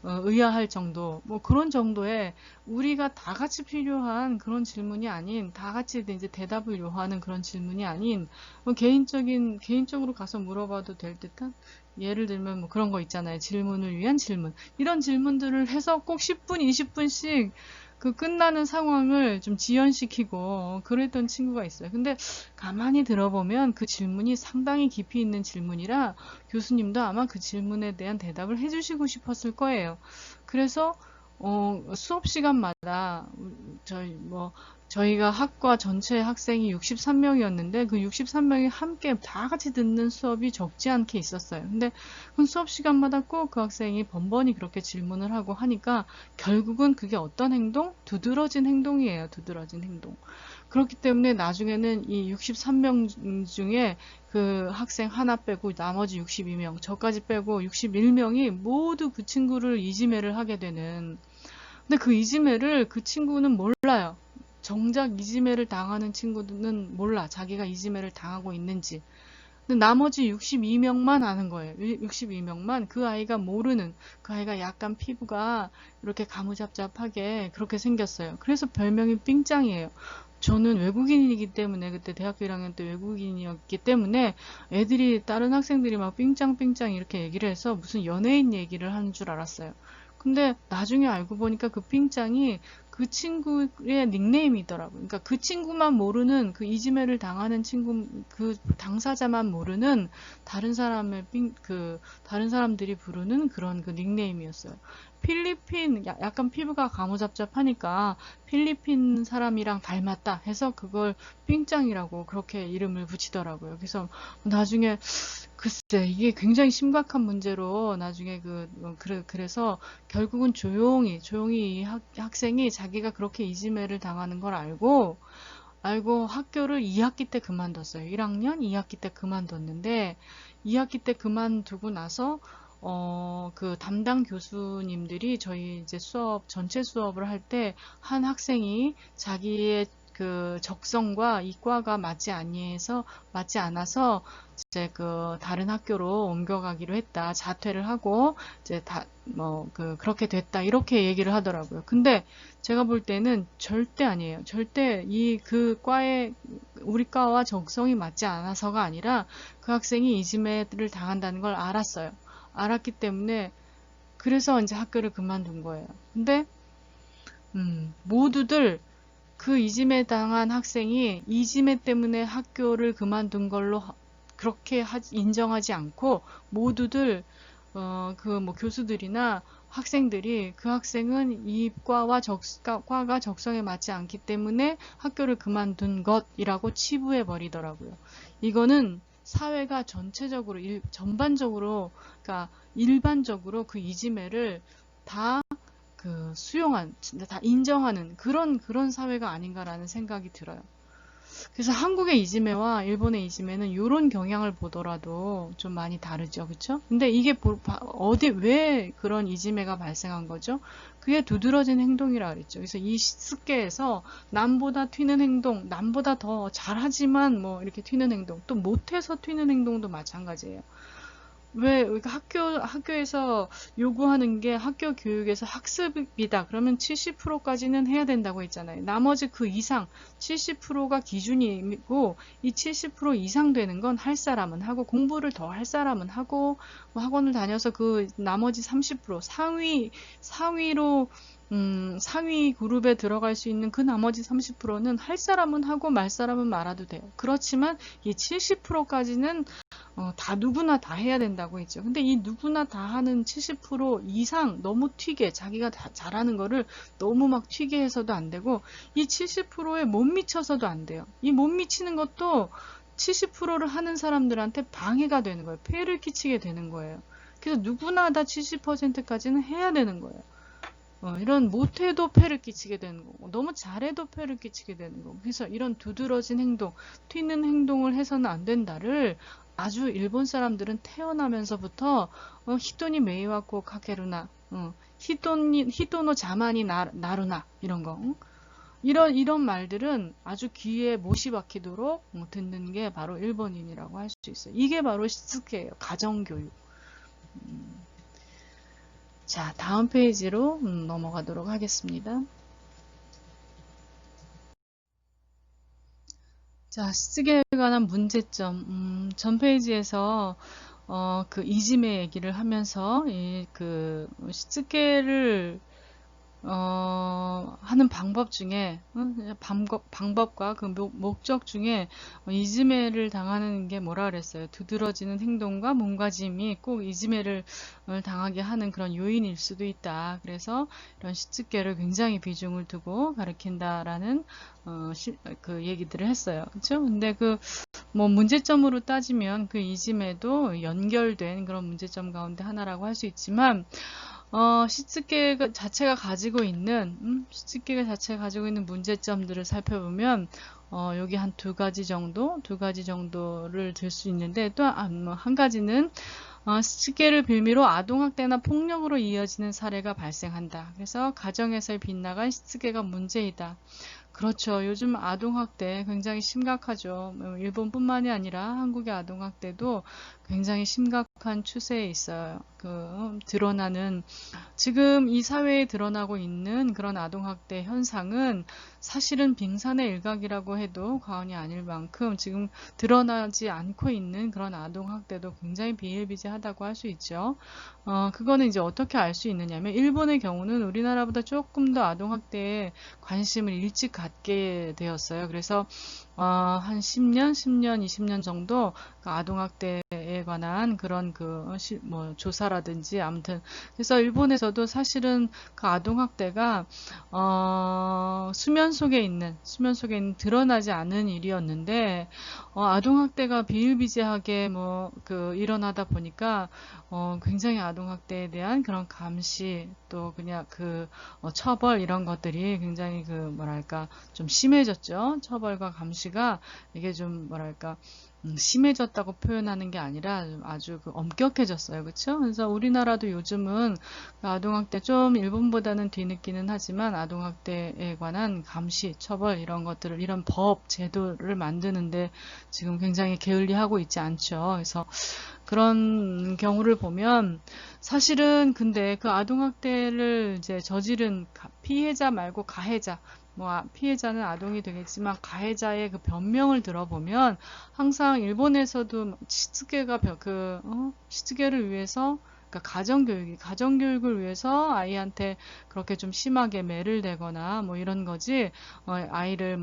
의아할 정도, 뭐 그런 정도의, 우리가 다 같이 필요한 그런 질문이 아닌, 다 같이 이제 대답을 요하는 그런 질문이 아닌, 뭐 개인적으로 가서 물어봐도 될 듯한, 예를 들면 뭐 그런 거 있잖아요. 질문을 위한 질문. 이런 질문들을 해서 꼭 10분, 20분씩 그 끝나는 상황을 좀 지연시키고 그랬던 친구가 있어요. 근데 가만히 들어보면 그 질문이 상당히 깊이 있는 질문이라 교수님도 아마 그 질문에 대한 대답을 해주시고 싶었을 거예요. 그래서 수업 시간마다 저희가 학과 전체 학생이 63명이었는데 그 63명이 함께 다 같이 듣는 수업이 적지 않게 있었어요. 근데 그 수업 시간마다 꼭 그 학생이 번번이 그렇게 질문을 하고 하니까 결국은 그게 어떤 행동? 두드러진 행동이에요. 두드러진 행동. 그렇기 때문에 나중에는 이 63명 중에 그 학생 하나 빼고 나머지 62명, 저까지 빼고 61명이 모두 그 친구를 이지매를 하게 되는. 근데 그 이지매를 그 친구는 몰라요. 정작 이지매를 당하는 친구는 몰라. 자기가 이지매를 당하고 있는지. 근데 나머지 62명만 아는 거예요. 62명만 그 아이가 모르는, 그 아이가 약간 피부가 이렇게 가무잡잡하게 그렇게 생겼어요. 그래서 별명이 삥짱이에요. 저는 외국인이기 때문에, 그때 대학교 1학년 때 외국인이었기 때문에 다른 학생들이 막 삥짱삥짱 이렇게 얘기를 해서 무슨 연예인 얘기를 하는 줄 알았어요. 근데 나중에 알고 보니까 그 삥짱이 그 친구의 닉네임이더라고요. 그러니까 그 친구만 모르는, 그 이지매를 당하는 친구, 그 당사자만 모르는 다른 사람들이 부르는 그런 그 닉네임이었어요. 약간 피부가 가무잡잡하니까 필리핀 사람이랑 닮았다 해서 그걸 삥짱이라고 그렇게 이름을 붙이더라고요. 그래서 나중에 글쎄, 이게 굉장히 심각한 문제로 나중에 그래서 결국은 조용히 이 학생이 자기가 그렇게 이지매를 당하는 걸 알고 알고 학교를 2학기 때 그만뒀어요. 1학년 2학기 때 그만뒀는데 2학기 때 그만두고 나서 그 담당 교수님들이 저희 이제 전체 수업을 할 때 한 학생이 자기의 그 적성과 이과가 맞지 않아서 이제 그 다른 학교로 옮겨가기로 했다. 자퇴를 하고 이제 그렇게 됐다. 이렇게 얘기를 하더라고요. 근데 제가 볼 때는 절대 아니에요. 절대 그 과에 우리 과와 적성이 맞지 않아서가 아니라 그 학생이 이지매를 당한다는 걸 알았어요. 알았기 때문에 그래서 이제 학교를 그만둔 거예요. 근데 모두들 그 이지매 당한 학생이 이지매 때문에 학교를 그만둔 걸로 그렇게 인정하지 않고 모두들 그 뭐 교수들이나 학생들이 그 학생은 이 과가 적성에 맞지 않기 때문에 학교를 그만둔 것이라고 치부해 버리더라고요. 이거는 사회가 전체적으로 전반적으로 그러니까 일반적으로 그 이지매를 다 다 인정하는 그런 사회가 아닌가라는 생각이 들어요. 그래서 한국의 이지매와 일본의 이지매는 이런 경향을 보더라도 좀 많이 다르죠. 그쵸? 근데 이게 왜 그런 이지매가 발생한 거죠? 그게 두드러진 행동이라 그랬죠. 그래서 이 습계에서 남보다 튀는 행동, 남보다 더 잘하지만 뭐 이렇게 튀는 행동, 또 못해서 튀는 행동도 마찬가지예요. 왜 학교에서 요구하는 게 학교 교육에서 학습이다. 그러면 70%까지는 해야 된다고 했잖아요. 나머지 그 이상 70%가 기준이고 이 70% 이상 되는 건 할 사람은 하고 공부를 더 할 사람은 하고 뭐 학원을 다녀서 그 나머지 30% 상위로 상위 그룹에 들어갈 수 있는 그 나머지 30%는 할 사람은 하고 말 사람은 말아도 돼요. 그렇지만 이 70%까지는 다 누구나 다 해야 된다고 했죠. 근데 이 누구나 다 하는 70% 이상 너무 튀게 자기가 다 잘하는 거를 너무 막 튀게 해서도 안 되고 이 70%에 못 미쳐서도 안 돼요. 이 못 미치는 것도 70%를 하는 사람들한테 방해가 되는 거예요. 폐해를 끼치게 되는 거예요. 그래서 누구나 다 70%까지는 해야 되는 거예요. 이런 못해도 폐를 끼치게 되는 거고 너무 잘해도 폐를 끼치게 되는 거고 그래서 이런 두드러진 행동, 튀는 행동을 해서는 안 된다를 아주 일본 사람들은 태어나면서부터 히토니 메이와코 카케루나 히토노 자만이 나루나 이런 거 이런 말들은 아주 귀에 못이 박히도록 듣는 게 바로 일본인이라고 할 수 있어요. 이게 바로 시스케예요. 가정교육. 자, 다음 페이지로 넘어가도록 하겠습니다. 자, 시쓰게에 관한 문제점. 전 페이지에서 그 이지메 얘기를 하면서 시쓰게를 하는 방법 중에 방법과 그 목적 중에 이지매를 당하는 게 뭐라 그랬어요? 두드러지는 행동과 몸가짐이 꼭 이지매를 당하게 하는 그런 요인일 수도 있다. 그래서 이런 시츠케를 굉장히 비중을 두고 가르친다라는 그 얘기들을 했어요. 그렇죠? 근데 뭐 문제점으로 따지면 그 이지매도 연결된 그런 문제점 가운데 하나라고 할 수 있지만 시츠케 자체가 가지고 있는 문제점들을 살펴보면 여기 한 두 가지 정도를 들 수 있는데 또 한 가지는 시츠케를 빌미로 아동학대나 폭력으로 이어지는 사례가 발생한다. 그래서 가정에서의 빗나간 시츠케가 문제이다. 그렇죠. 요즘 아동학대 굉장히 심각하죠. 일본뿐만이 아니라 한국의 아동학대도 굉장히 심각한 추세에 있어요. 지금 이 사회에 드러나고 있는 그런 아동학대 현상은 사실은 빙산의 일각이라고 해도 과언이 아닐 만큼 지금 드러나지 않고 있는 그런 아동학대도 굉장히 비일비재하다고 할 수 있죠. 그거는 이제 어떻게 알 수 있느냐면 일본의 경우는 우리나라보다 조금 더 아동학대에 관심을 일찍 갖게 되었어요. 그래서 한 10년, 10년, 20년 정도 그 아동학대에 관한 그런 뭐 조사라든지 아무튼 그래서 일본에서도 사실은 그 아동학대가 수면 속에 있는 드러나지 않은 일이었는데 아동학대가 비일비재하게 뭐 일어나다 보니까 굉장히 아동학대에 대한 그런 감시 또 그냥 처벌 이런 것들이 굉장히 뭐랄까 좀 심해졌죠. 처벌과 감시가 이게 좀 뭐랄까 심해졌다고 표현하는 게 아니라 아주 엄격해졌어요. 그렇죠? 그래서 우리나라도 요즘은 아동학대 좀 일본보다는 뒤늦기는 하지만 아동학대에 관한 감시, 처벌 이런 것들을 이런 법, 제도를 만드는데 지금 굉장히 게을리하고 있지 않죠. 그래서 그런 경우를 보면 사실은 근데 그 아동학대를 이제 저지른 피해자 말고 가해자 뭐 피해자는 아동이 되겠지만 가해자의 그 변명을 들어보면 항상 일본에서도 시츠게를 위해서 그러니까 가정교육을 위해서 아이한테 그렇게 좀 심하게 매를 대거나 뭐 이런 거지 아이를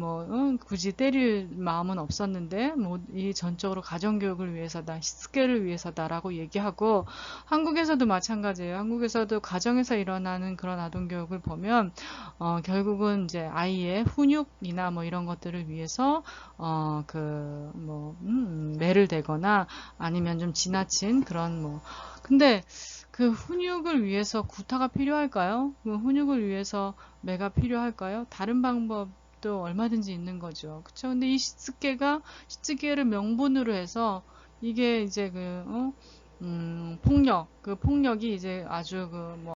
굳이 때릴 마음은 없었는데 뭐 이 전적으로 가정교육을 위해서다 시츠게를 위해서다라고 얘기하고 한국에서도 마찬가지예요. 한국에서도 가정에서 일어나는 그런 아동교육을 보면 결국은 이제 아이의 훈육이나 뭐 이런 것들을 위해서 매를 대거나 아니면 좀 지나친 그런 근데 그 훈육을 위해서 구타가 필요할까요? 그 훈육을 위해서 매가 필요할까요? 다른 방법도 얼마든지 있는 거죠. 그쵸? 근데 이 시츠게를 명분으로 해서 이게 이제 폭력이 이제 아주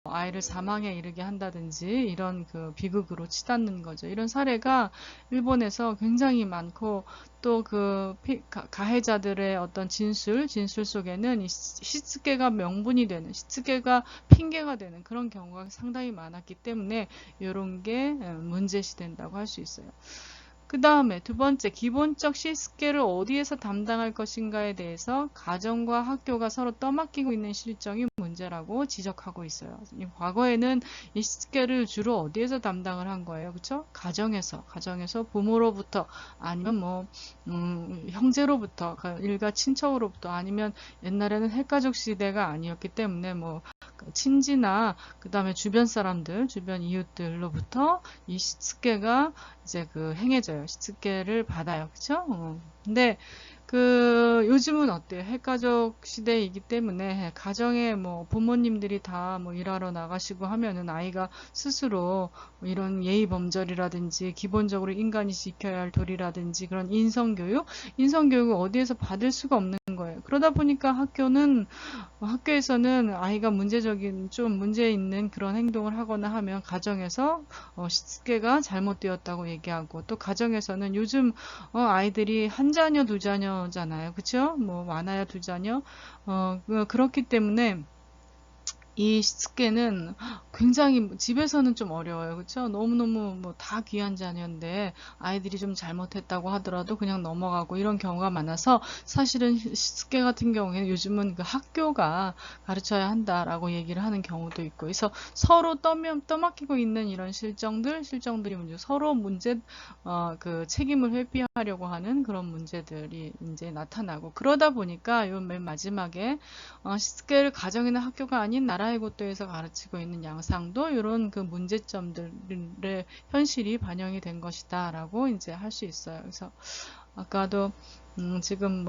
아이를 사망에 이르게 한다든지 이런 비극으로 치닫는 거죠. 이런 사례가 일본에서 굉장히 많고 또 가해자들의 어떤 진술 속에는 이 시츠게가 명분이 되는, 시츠게가 핑계가 되는 그런 경우가 상당히 많았기 때문에 이런 게 문제시 된다고 할 수 있어요. 그 다음에 두 번째, 기본적 시스케를 어디에서 담당할 것인가에 대해서 가정과 학교가 서로 떠맡기고 있는 실정이 문제라고 지적하고 있어요. 과거에는 이 시스케를 주로 어디에서 담당을 한 거예요? 그쵸? 가정에서 부모로부터 아니면 형제로부터, 일가 친척으로부터 아니면 옛날에는 핵가족 시대가 아니었기 때문에 친지나 그 다음에 주변 사람들, 주변 이웃들로부터 이 시츠게가 이제 행해져요. 시츠게를 받아요. 그쵸? 근데 요즘은 어때요? 핵가족 시대이기 때문에 가정에 부모님들이 다 일하러 나가시고 하면은 아이가 스스로 이런 예의 범절이라든지 기본적으로 인간이 지켜야 할 도리라든지 그런 인성교육을 어디에서 받을 수가 없는 거예요. 그러다 보니까 학교에서는 아이가 좀 문제 있는 그런 행동을 하거나 하면 가정에서 시츠게가 잘못되었다고 얘기하고 또 가정에서는 요즘 아이들이 한 자녀 두 자녀잖아요. 그쵸? 많아야 두 자녀. 그렇기 때문에 이 시츠게는 굉장히 집에서는 좀 어려워요. 그쵸? 너무너무 다 귀한 자녀인데 아이들이 좀 잘못했다고 하더라도 그냥 넘어가고 이런 경우가 많아서 사실은 시츠게 같은 경우에는 요즘은 학교가 가르쳐야 한다라고 얘기를 하는 경우도 있고 그래서 서로 떠맡기고 있는 이런 실정들이 문제 서로 책임을 회피하려고 하는 그런 문제들이 이제 나타나고 그러다 보니까 요 맨 마지막에 시츠게를 가정이나 학교가 아닌 나라의 곳도에서 가르치고 있는 양상도 이런 문제점들의 현실이 반영이 된 것이다 라고 이제 할 수 있어요. 그래서 아까도 지금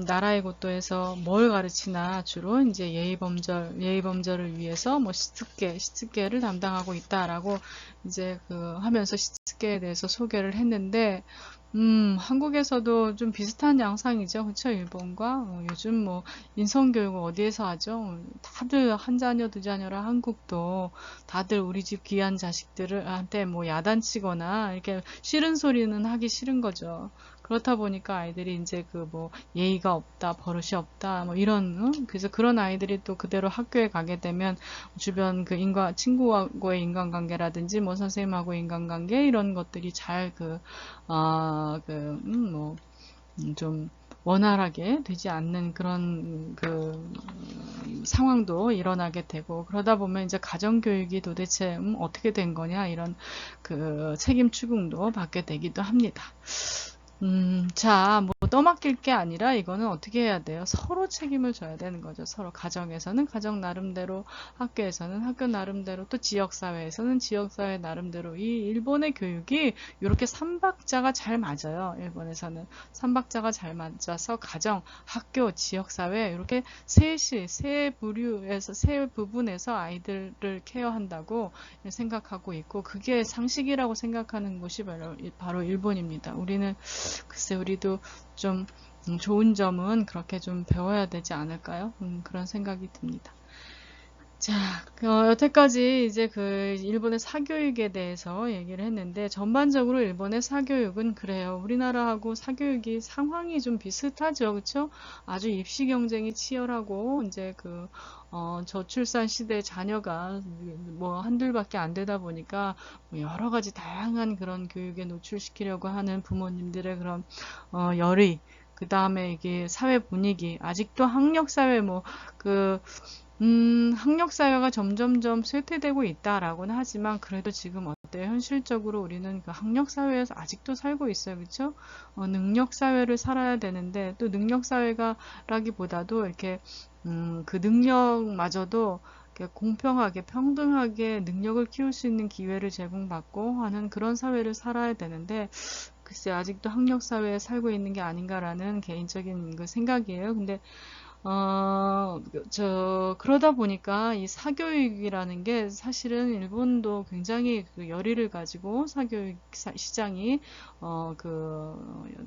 나라의 곳도에서 뭘 가르치나 주로 이제 예의범절을 위해서 시츠게를 담당하고 있다라고 이제 하면서 시츠게에 대해서 소개를 했는데 한국에서도 좀 비슷한 양상이죠. 그쵸? 일본과 요즘 인성교육을 어디에서 하죠? 다들 한 자녀 두 자녀라 한국도 다들 우리 집 귀한 자식들한테 야단치거나 이렇게 싫은 소리는 하기 싫은 거죠. 그렇다 보니까 아이들이 이제 예의가 없다, 버릇이 없다, 이런, 그래서 그런 아이들이 또 그대로 학교에 가게 되면 주변 친구하고의 인간관계라든지 선생님하고의 인간관계 이런 것들이 잘 좀 원활하게 되지 않는 그런 상황도 일어나게 되고 그러다 보면 이제 가정교육이 도대체 어떻게 된 거냐 이런 책임 추궁도 받게 되기도 합니다. 자, 뭐 떠맡길 게 아니라 이거는 어떻게 해야 돼요? 서로 책임을 져야 되는 거죠. 서로 가정에서는 가정 나름대로, 학교에서는 학교 나름대로, 또 지역사회에서는 지역사회 나름대로 이 일본의 교육이 이렇게 삼박자가 잘 맞아요. 일본에서는 삼박자가 잘 맞아서 가정, 학교, 지역사회 이렇게 셋이 세 부류에서 세 부분에서 아이들을 케어한다고 생각하고 있고 그게 상식이라고 생각하는 곳이 바로 일본입니다. 우리는 글쎄 우리도 좀 좋은 점은 그렇게 좀 배워야 되지 않을까요? 그런 생각이 듭니다. 자, 여태까지 이제 그 일본의 사교육에 대해서 얘기를 했는데 전반적으로 일본의 사교육은 그래요. 우리나라하고 사교육이 상황이 좀 비슷하죠. 그렇죠? 아주 입시 경쟁이 치열하고 이제 그 저출산 시대 자녀가 뭐 한둘밖에 안 되다 보니까 뭐 여러 가지 다양한 그런 교육에 노출시키려고 하는 부모님들의 그런 열의 그 다음에 이게 사회 분위기 아직도 학력 사회 뭐그 학력사회가 점점점 쇠퇴되고 있다라고는 하지만 그래도 지금 어때요? 현실적으로 우리는 그 학력사회에서 아직도 살고 있어요. 그렇죠? 능력사회를 살아야 되는데 또 능력사회가라기보다도 이렇게 그 능력마저도 이렇게 공평하게 평등하게 능력을 키울 수 있는 기회를 제공받고 하는 그런 사회를 살아야 되는데 글쎄 아직도 학력사회에 살고 있는 게 아닌가라는 개인적인 그 생각이에요. 근데 그러다 보니까 이 사교육이라는 게 사실은 일본도 굉장히 그 열의를 가지고 사교육 시장이,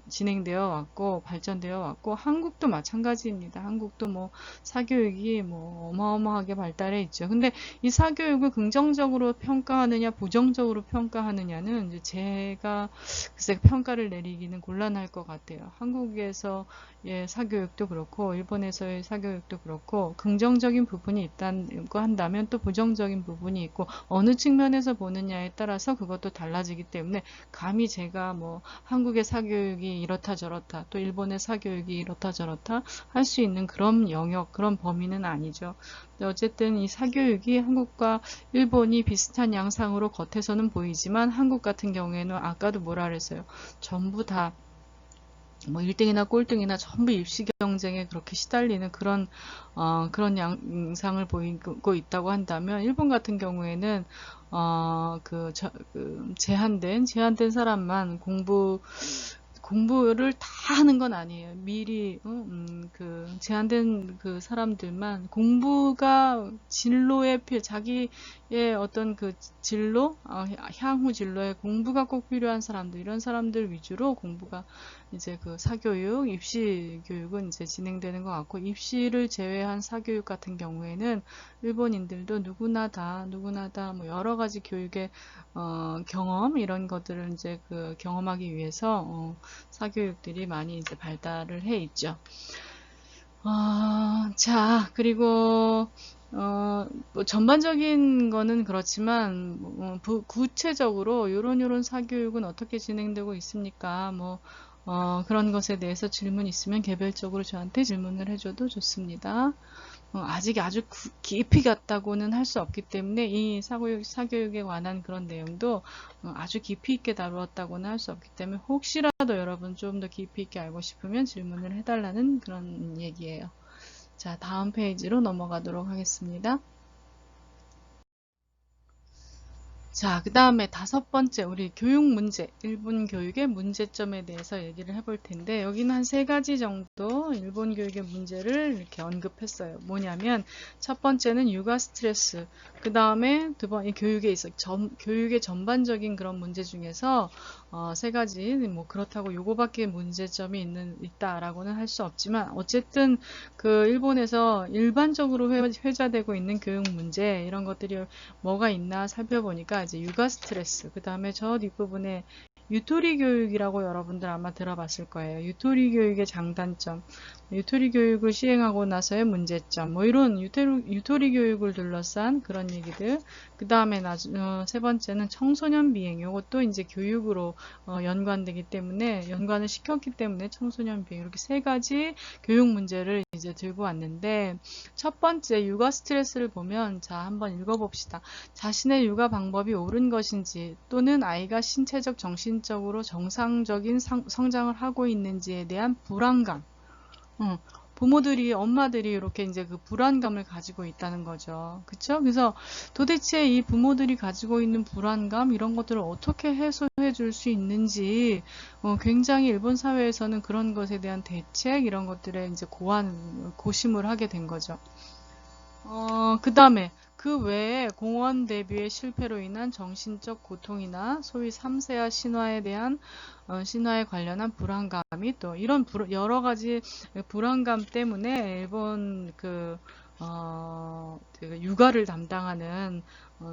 진행되어 왔고, 발전되어 왔고, 한국도 마찬가지입니다. 한국도 뭐, 사교육이 뭐, 어마어마하게 발달해 있죠. 근데 이 사교육을 긍정적으로 평가하느냐, 부정적으로 평가하느냐는 이제 제가 글쎄 평가를 내리기는 곤란할 것 같아요. 한국에서 예, 사교육도 그렇고 일본에서의 사교육도 그렇고 긍정적인 부분이 있다고 한다면 또 부정적인 부분이 있고 어느 측면에서 보느냐에 따라서 그것도 달라지기 때문에 감히 제가 뭐 한국의 사교육이 이렇다 저렇다 또 일본의 사교육이 이렇다 저렇다 할 수 있는 그런 영역 그런 범위는 아니죠. 근데 어쨌든 이 사교육이 한국과 일본이 비슷한 양상으로 겉에서는 보이지만 한국 같은 경우에는 아까도 뭐라 그랬어요. 전부 다 뭐 1등이나 꼴등이나 전부 입시 경쟁에 그렇게 시달리는 그런 양상을 보이고 있다고 한다면, 일본 같은 경우에는, 제한된 사람만 공부를 다 하는 건 아니에요. 미리 제한된 그 사람들만 공부가 자기의 어떤 그 진로, 향후 진로에 공부가 꼭 필요한 사람들 이런 사람들 위주로 공부가 이제 그 사교육, 입시 교육은 이제 진행되는 것 같고 입시를 제외한 사교육 같은 경우에는 일본인들도 누구나 다 뭐 여러 가지 교육의 경험 이런 것들을 이제 그 경험하기 위해서 사교육들이 많이 이제 발달을 해 있죠. 자, 그리고 뭐 전반적인 거는 그렇지만 구체적으로 요런 사교육은 어떻게 진행되고 있습니까? 뭐 그런 것에 대해서 질문 있으면 개별적으로 저한테 질문을 해줘도 좋습니다. 아직 아주 깊이 갔다고는 할 수 없기 때문에 이 사교육에 관한 그런 내용도 아주 깊이 있게 다루었다고는 할 수 없기 때문에 혹시라도 여러분 좀 더 깊이 있게 알고 싶으면 질문을 해달라는 그런 얘기예요. 자, 다음 페이지로 넘어가도록 하겠습니다. 자, 그 다음에 5번째, 우리 교육 문제, 일본 교육의 문제점에 대해서 얘기를 해볼 텐데, 여기는 한 3가지 정도 일본 교육의 문제를 이렇게 언급했어요. 뭐냐면, 첫 번째는 육아 스트레스, 그 다음에 교육의 전반적인 그런 문제 중에서, 3가지, 뭐, 그렇다고 요거밖에 문제점이 있다라고는 할 수 없지만, 어쨌든, 그, 일본에서 일반적으로 회자되고 있는 교육 문제, 이런 것들이 뭐가 있나 살펴보니까 이제 육아 스트레스, 그 다음에 저 뒷부분에 유토리 교육이라고 여러분들 아마 들어봤을 거예요. 유토리 교육의 장단점, 유토리 교육을 시행하고 나서의 문제점, 뭐 이런 유토리 교육을 둘러싼 그런 얘기들. 그 다음에 세 번째는 청소년 비행, 이것도 이제 교육으로 연관되기 때문에 연관을 시켰기 때문에 청소년 비행 이렇게 3가지 교육 문제를 이제 들고 왔는데 첫 번째 육아 스트레스를 보면 자 한번 읽어봅시다. 자신의 육아 방법이 옳은 것인지 또는 아이가 신체적 정신 정신적으로 정상적인 성장을 하고 있는지에 대한 불안감. 부모들이, 엄마들이 이렇게 이제 그 불안감을 가지고 있다는 거죠. 그쵸? 그래서 도대체 이 부모들이 가지고 있는 불안감, 이런 것들을 어떻게 해소해 줄 수 있는지, 굉장히 일본 사회에서는 그런 것에 대한 대책, 이런 것들에 이제 고심을 하게 된 거죠. 그 다음에 그 외에 공원 데뷔의 실패로 인한 정신적 고통이나 소위 3세와 신화에 관련한 불안감이 또 이런 여러 가지 불안감 때문에 일본 육아를 담당하는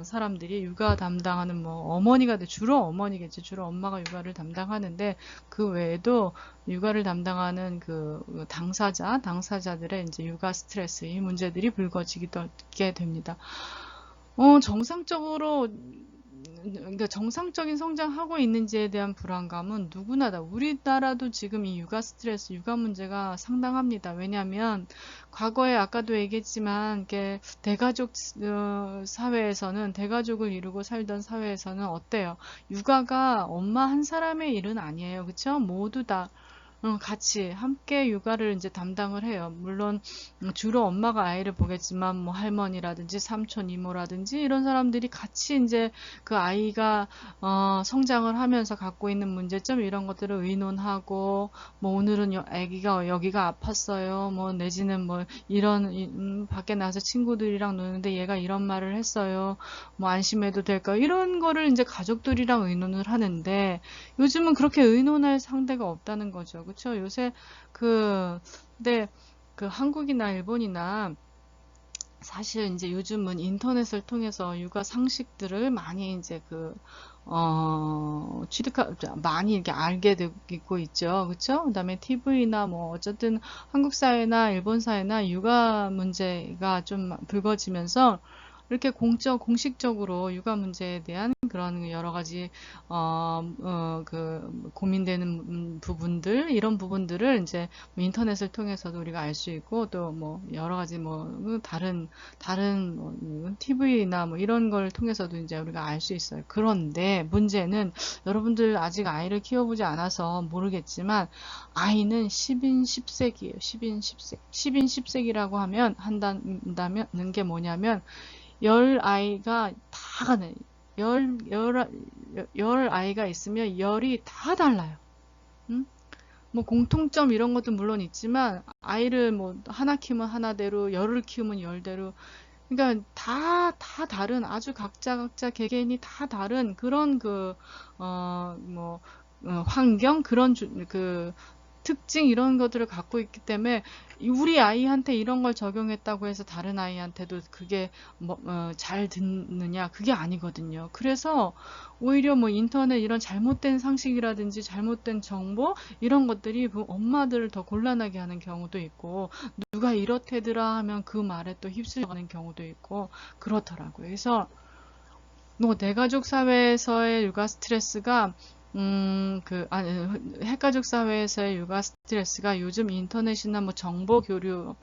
사람들이 육아 담당하는 뭐 어머니가 주로 어머니겠지, 주로 엄마가 육아를 담당하는데 그 외에도 육아를 담당하는 그 당사자들의 이제 육아 스트레스, 이 문제들이 불거지게 됩니다. 그러니까 정상적인 성장하고 있는지에 대한 불안감은 누구나 다, 우리나라도 지금 이 육아 스트레스, 육아 문제가 상당합니다. 왜냐하면 과거에 아까도 얘기했지만 이렇게 대가족 사회에서는, 대가족을 이루고 살던 사회에서는 어때요? 육아가 엄마 한 사람의 일은 아니에요. 그쵸? 모두 다 같이 함께 육아를 이제 담당을 해요. 물론 주로 엄마가 아이를 보겠지만 뭐 할머니라든지 삼촌, 이모라든지 이런 사람들이 같이 이제 그 아이가 성장을 하면서 갖고 있는 문제점, 이런 것들을 의논하고, 뭐 오늘은 아기가 여기가 아팠어요. 뭐 내지는 뭐 이런 밖에 나가서 친구들이랑 노는데 얘가 이런 말을 했어요. 뭐 안심해도 될까요? 이런 거를 이제 가족들이랑 의논을 하는데 요즘은 그렇게 의논할 상대가 없다는 거죠. 그쵸? 요새 근데 한국이나 일본이나 사실 이제 요즘은 인터넷을 통해서 육아 상식들을 많이 이제 많이 이렇게 알게 되고 있죠. 그쵸? 그 다음에 TV나 뭐 어쨌든 한국 사회나 일본 사회나 육아 문제가 좀 불거지면서 이렇게 공식적으로 육아 문제에 대한 그런 여러 가지 고민되는 부분들, 이런 부분들을 이제 뭐 인터넷을 통해서도 우리가 알 수 있고, 또 뭐 여러 가지 뭐 다른 뭐 TV나 뭐 이런 걸 통해서도 이제 우리가 알 수 있어요. 그런데 문제는, 여러분들 아직 아이를 키워보지 않아서 모르겠지만 아이는 10인 10세기예요. 10인 10세기라고 한다는 게 뭐냐면, 아이가 다 가네. 아이가 있으면 열이 다 달라요. 응? 뭐 공통점 이런 것도 물론 있지만, 아이를 뭐 하나 키우면 하나대로, 열을 키우면 열대로, 그러니까 다 다른, 아주 각자 개개인이 다 다른 그런 환경, 그런 특징, 이런 것들을 갖고 있기 때문에 우리 아이한테 이런 걸 적용했다고 해서 다른 아이한테도 그게 잘 듣느냐, 그게 아니거든요. 그래서 오히려 뭐 인터넷 이런 잘못된 상식이라든지 잘못된 정보, 이런 것들이 엄마들을 더 곤란하게 하는 경우도 있고, 누가 이렇대더라 하면 그 말에 또 휩쓸려가는 경우도 있고 그렇더라고요. 그래서 뭐 대가족 사회에서의 육아 스트레스가 핵가족 사회에서의 육아 스트레스가 요즘 인터넷이나 뭐 정보 교류,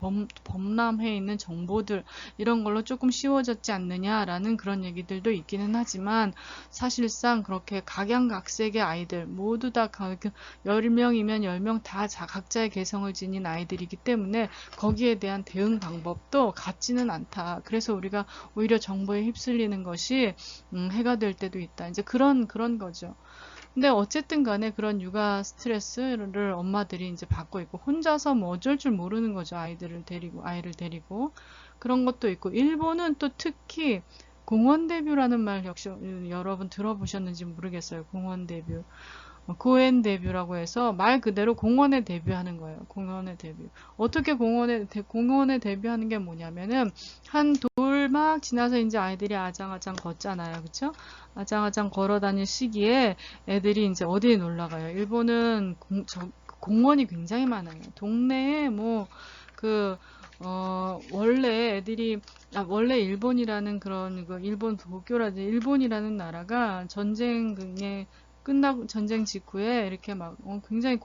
범람해 있는 정보들, 이런 걸로 조금 쉬워졌지 않느냐라는 그런 얘기들도 있기는 하지만, 사실상 그렇게 각양각색의 아이들, 모두 다 10명이면 10명 다 각자의 개성을 지닌 아이들이기 때문에 거기에 대한 대응 방법도 같지는 않다. 그래서 우리가 오히려 정보에 휩쓸리는 것이 해가 될 때도 있다. 이제 그런 거죠. 근데 어쨌든 간에 그런 육아 스트레스를 엄마들이 이제 받고 있고, 혼자서 뭐 어쩔 줄 모르는 거죠. 아이를 데리고. 그런 것도 있고, 일본은 또 특히 공원 데뷔라는 말, 역시 여러분 들어보셨는지 모르겠어요. 공원 데뷔. 고엔 데뷔라고 해서 말 그대로 공원에 데뷔하는 거예요. 공원에 데뷔. 어떻게 공원에 데뷔하는 게 뭐냐면은, 한 돌 막 지나서 이제 아이들이 아장아장 걷잖아요. 그쵸? 아장아장 걸어 다닐 시기에 애들이 이제 어디에 놀러 가요? 일본은 공원이 굉장히 많아요. 동네에 원래 일본이라는 일본 도쿄라든지 일본이라는 나라가 전쟁 직후에 이렇게 굉장히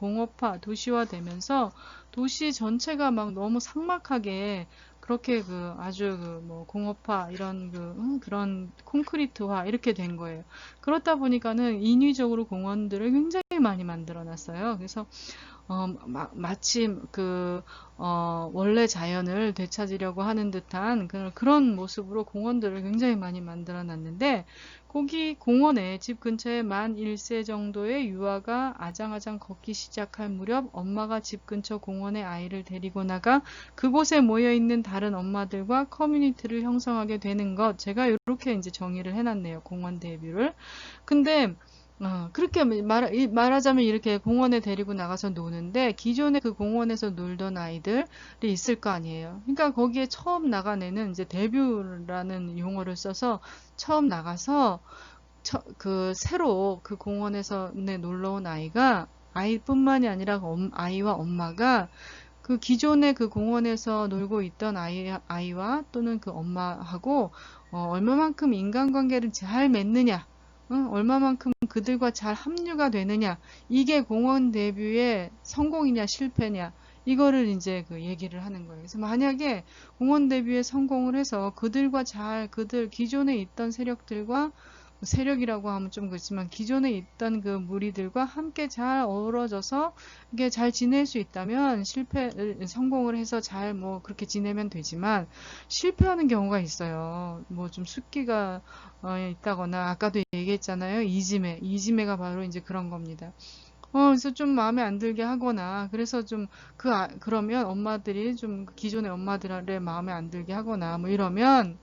도시화 되면서 도시 전체가 막 너무 삭막하게 그렇게 아주 뭐 공업화 이런 그런 콘크리트화 이렇게 된 거예요. 그렇다 보니까는 인위적으로 공원들을 굉장히 많이 만들어 놨어요. 그래서 마치 원래 자연을 되찾으려고 하는 듯한 그런 모습으로 공원들을 굉장히 많이 만들어 놨는데, 거기 공원에 집 근처에 만 1세 정도의 유아가 아장아장 걷기 시작할 무렵 엄마가 집 근처 공원에 아이를 데리고 나가 그곳에 모여 있는 다른 엄마들과 커뮤니티를 형성하게 되는 것. 제가 이렇게 이제 정의를 해놨네요. 공원 데뷔를. 근데 그렇게 말하자면 이렇게 공원에 데리고 나가서 노는데, 기존에 그 공원에서 놀던 아이들이 있을 거 아니에요. 그러니까 거기에 처음 나간 애는 이제 데뷔라는 용어를 써서 처음 나가서 새로 그 공원에서 놀러 온 아이뿐만이 아니라 아이와 엄마가 그 기존에 그 공원에서 놀고 있던 아이와 또는 그 엄마하고 얼마만큼 인간관계를 잘 맺느냐, 얼마만큼 그들과 잘 합류가 되느냐, 이게 공원 데뷔의 성공이냐 실패냐, 이거를 이제 얘기를 하는 거예요. 그래서 만약에 공원 데뷔에 성공을 해서 그들 기존에 있던 세력이라고 하면 좀 그렇지만 기존에 있던 그 무리들과 함께 잘 어우러져서 이게 잘 지낼 수 있다면 성공을 해서 잘 뭐 그렇게 지내면 되지만, 실패하는 경우가 있어요. 뭐 좀 숫기가 있다거나, 아까도 얘기했잖아요. 이지매가 바로 이제 그런 겁니다. 그래서 좀 마음에 안 들게 하거나, 그래서 좀 그러면 엄마들이 좀 기존의 엄마들의 마음에 안 들게 하거나 뭐 이러면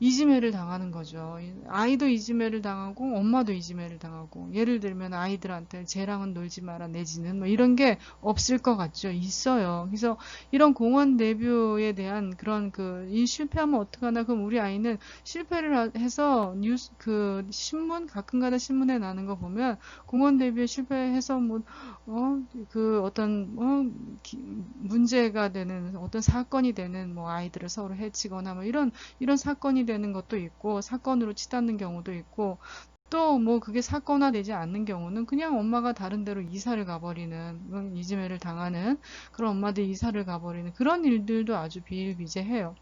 이지매를 당하는 거죠. 아이도 이지매를 당하고 엄마도 이지매를 당하고, 예를 들면 아이들한테 쟤랑은 놀지 마라 내지는 뭐 이런 게 없을 것 같죠. 있어요. 그래서 이런 공원 데뷔에 대한 그런 이 실패하면 어떡하나, 그럼 우리 아이는 실패를 해서 가끔가다 신문에 나는 거 보면 공원 데뷔에 실패해서 뭐 문제가 되는 어떤 사건이 되는 뭐 아이들을 서로 해치거나 뭐 이런 사건이 되는 것도 있고, 사건으로 치닫는 경우도 있고, 또 뭐 그게 사건화되지 않는 경우는 그냥 엄마가 다른 데로 이사를 가버리는, 이지매를 당하는 그런 엄마들이 이사를 가버리는 그런 일들도 아주 비일비재해요.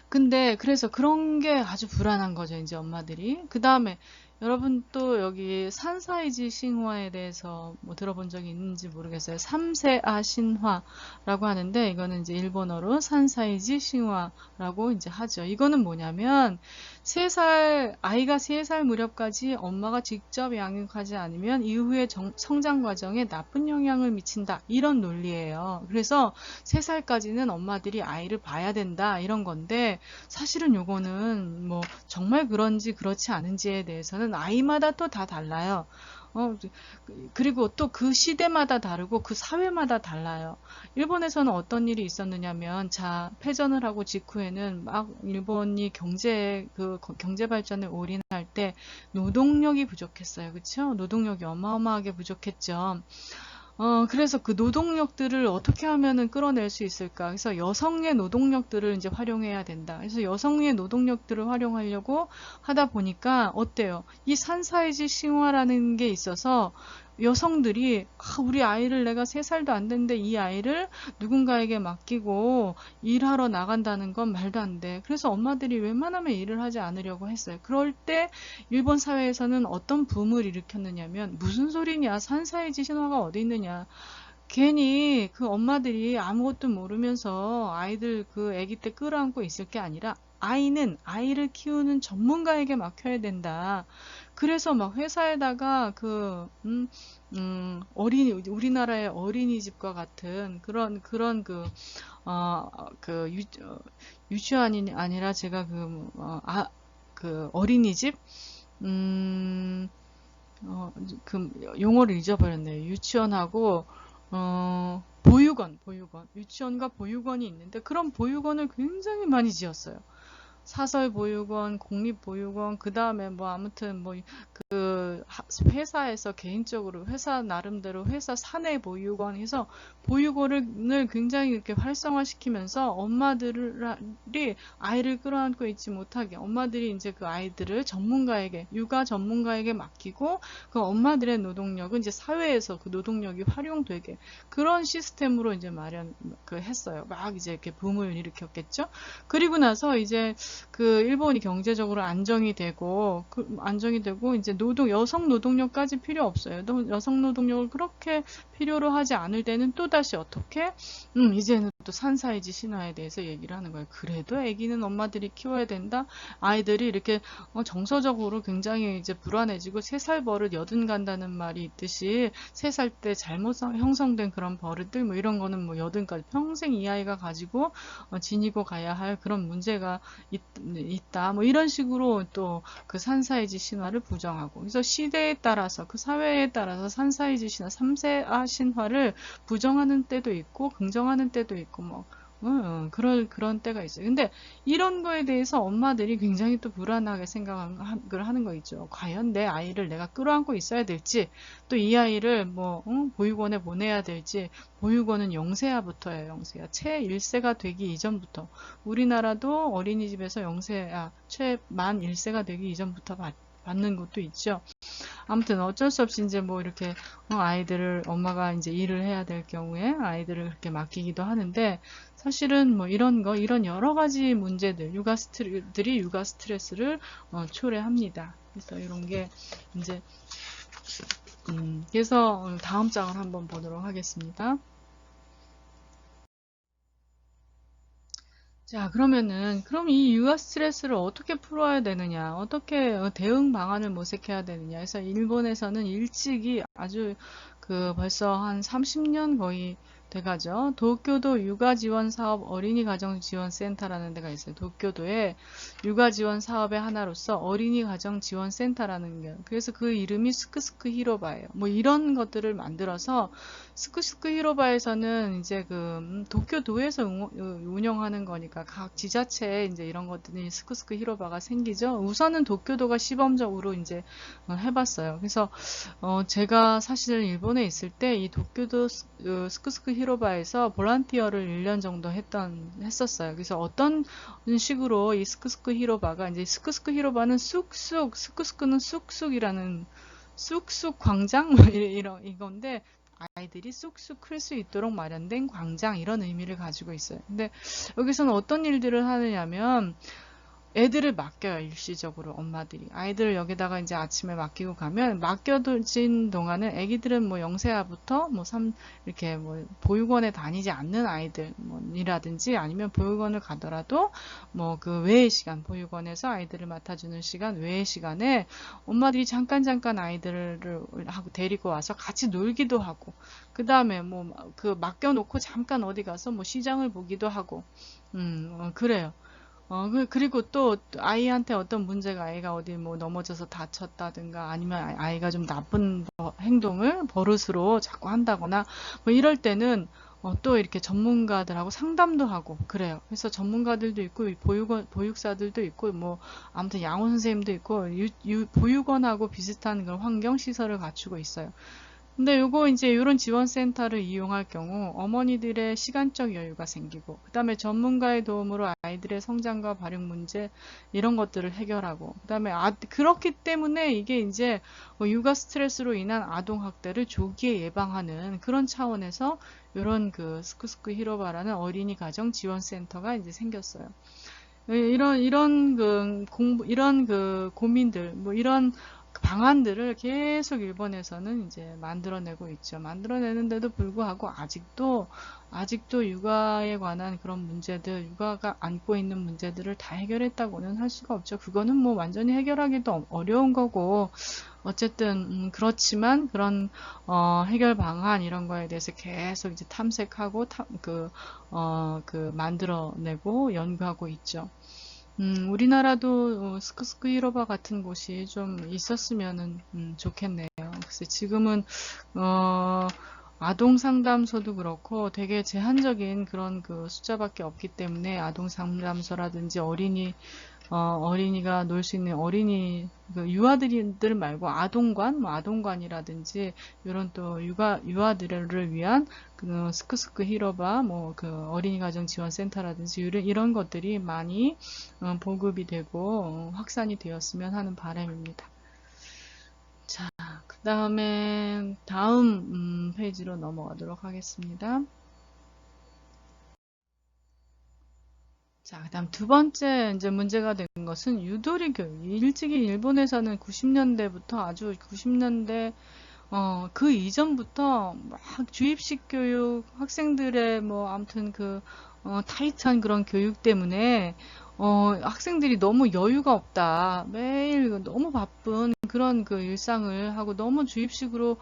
근데 그래서 그런 게 아주 불안한 거죠, 이제 엄마들이. 그 다음에 여러분 또 여기 산사이지 신화에 대해서 뭐 들어본 적이 있는지 모르겠어요. 삼세아 신화라고 하는데, 이거는 이제 일본어로 산사이지 신화라고 이제 하죠. 이거는 뭐냐면, 아이가 3살 무렵까지 엄마가 직접 양육하지 않으면 이후의 성장 과정에 나쁜 영향을 미친다, 이런 논리예요. 그래서 3살까지는 엄마들이 아이를 봐야 된다, 이런 건데, 사실은 요거는 뭐 정말 그런지 그렇지 않은지에 대해서는 아이마다 또 다 달라요. 그리고 또 그 시대마다 다르고 그 사회마다 달라요. 일본에서는 어떤 일이 있었느냐면, 패전을 하고 직후에는 막 일본이 경제 발전에 올인할 때 노동력이 부족했어요. 그쵸? 노동력이 어마어마하게 부족했죠. 그래서 그 노동력들을 어떻게 하면은 끌어낼 수 있을까? 그래서 여성의 노동력들을 이제 활용해야 된다. 그래서 여성의 노동력들을 활용하려고 하다 보니까 어때요? 이 산사이지 신화라는 게 있어서 여성들이 우리 아이를 내가 3살도 안 됐는데 이 아이를 누군가에게 맡기고 일하러 나간다는 건 말도 안 돼. 그래서 엄마들이 웬만하면 일을 하지 않으려고 했어요. 그럴 때 일본 사회에서는 어떤 붐을 일으켰느냐면, 무슨 소리냐, 산사이지 신화가 어디 있느냐, 괜히 그 엄마들이 아무것도 모르면서 아이들 아기 때 끌어안고 있을 게 아니라, 아이를 키우는 전문가에게 맡겨야 된다. 그래서 막 회사에다가 우리나라의 어린이집과 같은 유치원이 아니라 제가 어린이집, 음, 용어를 잊어버렸네요. 유치원하고, 보육원. 유치원과 보육원이 있는데, 그런 보육원을 굉장히 많이 지었어요. 사설보육원, 국립보육원, 그 다음에 뭐 아무튼 뭐 그 회사에서 개인적으로 회사 나름대로 회사 사내 보육원 해서 보육원을 굉장히 이렇게 활성화시키면서 엄마들이 아이를 끌어안고 있지 못하게 엄마들이 이제 그 아이들을 전문가에게 육아 전문가에게 맡기고 그 엄마들의 노동력은 이제 사회에서 그 노동력이 활용되게 그런 시스템으로 이제 했어요. 막 이제 이렇게 붐을 일으켰겠죠. 그리고 나서 이제 그 일본이 경제적으로 안정이 되고 이제 여성 노동력까지 필요 없어요. 여성 노동력을 그렇게 필요로 하지 않을 때는 또다시 어떻게 이제는 또 산사이지 신화에 대해서 얘기를 하는 거예요. 그래도 아기는 엄마들이 키워야 된다. 아이들이 이렇게 정서적으로 굉장히 이제 불안해지고 3살 버릇 80 간다는 말이 있듯이 3살 때 잘못 형성된 그런 버릇들 뭐 이런 거는 뭐 80까지 평생 이 아이가 가지고 지니고 가야 할 그런 문제가 있다. 뭐 이런 식으로 또 그 산사이지 신화를 부정하고 그래서 시대에 따라서 그 사회에 따라서 산사이지 신화 3세아 신화를 부정하는 때도 있고 긍정하는 때도 있고 뭐 그런 때가 있어요. 근데 이런 거에 대해서 엄마들이 굉장히 또 불안하게 생각을 하는 거 있죠. 과연 내 아이를 내가 끌어안고 있어야 될지, 또 이 아이를 뭐, 보육원에 보내야 될지, 보육원은 영세아부터예요, 영세아. 채 1세가 되기 이전부터. 우리나라도 어린이집에서 만 1세가 되기 이전부터 받는 것도 있죠. 아무튼 어쩔 수 없이 이제 뭐 이렇게 아이들을 엄마가 이제 일을 해야 될 경우에 아이들을 그렇게 맡기기도 하는데 사실은 뭐 이런 여러 가지 문제들 육아 스트레스를 초래합니다. 그래서 이런 게 이제 그래서 다음 장을 한번 보도록 하겠습니다. 자, 그럼 이 육아 스트레스를 어떻게 풀어야 되느냐, 어떻게 대응 방안을 모색해야 되느냐 해서 일본에서는 일찍이 아주 벌써 한 30년 거의 돼가죠. 도쿄도 육아지원 사업 어린이 가정 지원 센터라는 데가 있어요. 도쿄도에 육아 지원 사업의 하나로서 어린이 가정 지원 센터라는 게 그래서 그 이름이 스크스크 히로바예요. 뭐 이런 것들을 만들어서 스크스크 히로바에서는 이제 도쿄도에서 운영하는 거니까 각 지자체에 이제 이런 것들이 스크스크 히로바가 생기죠. 우선은 도쿄도가 시범적으로 이제 해봤어요. 그래서 제가 사실 일본에 있을 때 이 도쿄도 스크스크 히로바에서 볼런티어를 1년 정도 했었어요. 그래서 어떤 식으로 이 스크스크 히로바가 이제 스크스크 히로바는 스크스크는 쑥쑥이라는 쑥쑥 광장 뭐 이건데 아이들이 쑥쑥 클 수 있도록 마련된 광장 이런 의미를 가지고 있어요. 근데 여기서는 어떤 일들을 하느냐면 애들을 맡겨요, 일시적으로 엄마들이. 아이들을 여기다가 이제 아침에 맡기고 가면 맡겨진 동안은 애기들은 뭐 영세아부터 이렇게 뭐 보육원에 다니지 않는 아이들 이라든지 아니면 보육원을 가더라도 뭐 그 외의 시간, 보육원에서 아이들을 맡아주는 시간, 외의 시간에 엄마들이 잠깐 아이들을 하고 데리고 와서 같이 놀기도 하고 그 다음에 뭐 그 맡겨놓고 잠깐 어디 가서 뭐 시장을 보기도 하고 그래요. 그리고 또 아이한테 어떤 문제가 아이가 어디 뭐 넘어져서 다쳤다든가 아니면 아이가 좀 나쁜 버릇으로 자꾸 한다거나 뭐 이럴 때는 또 이렇게 전문가들하고 상담도 하고 그래요. 그래서 전문가들도 있고 보육사들도 있고 뭐 아무튼 양호 선생님도 있고 보육원하고 비슷한 그런 환경 시설을 갖추고 있어요. 근데 요거 이제 이런 지원센터를 이용할 경우 어머니들의 시간적 여유가 생기고 그 다음에 전문가의 도움으로 아이들의 성장과 발육 문제 이런 것들을 해결하고 그 다음에 그렇기 때문에 이게 이제 육아 스트레스로 인한 아동 학대를 조기에 예방하는 그런 차원에서 이런 스크스크 히로바라는 어린이 가정 지원센터가 이제 생겼어요. 이런 고민들 뭐 이런 방안들을 계속 일본에서는 이제 만들어내고 있죠. 만들어내는데도 불구하고 아직도 육아에 관한 그런 문제들, 육아가 안고 있는 문제들을 다 해결했다고는 할 수가 없죠. 그거는 뭐 완전히 해결하기도 어려운 거고, 어쨌든 그렇지만 그런 해결 방안 이런 거에 대해서 계속 이제 탐색하고 만들어내고 연구하고 있죠. 우리나라도 스크스크 히로바 같은 곳이 좀 있었으면 좋겠네요. 글쎄 지금은 어, 아동 상담소도 그렇고 되게 제한적인 그런 그 숫자밖에 없기 때문에 아동 상담소라든지 어린이가 놀 수 있는 어린이 그 유아들 말고 아동관, 뭐 아동관이라든지 이런 또 유아들을 위한 그 스크스크 히로바 뭐 그 어린이 가정 지원 센터라든지 이런 것들이 많이 보급이 되고 확산이 되었으면 하는 바람입니다. 자, 그 다음에 다음 페이지로 넘어가도록 하겠습니다. 자, 그다음 두 번째 이제 문제가 된 것은 유도리 교육. 일찍이 일본에서는 90년대부터 아주 90년대 그 이전부터 막 주입식 교육, 학생들의 뭐 아무튼 그 타이트한 그런 교육 때문에 학생들이 너무 여유가 없다. 매일 너무 바쁜 그런 그 일상을 하고 너무 주입식으로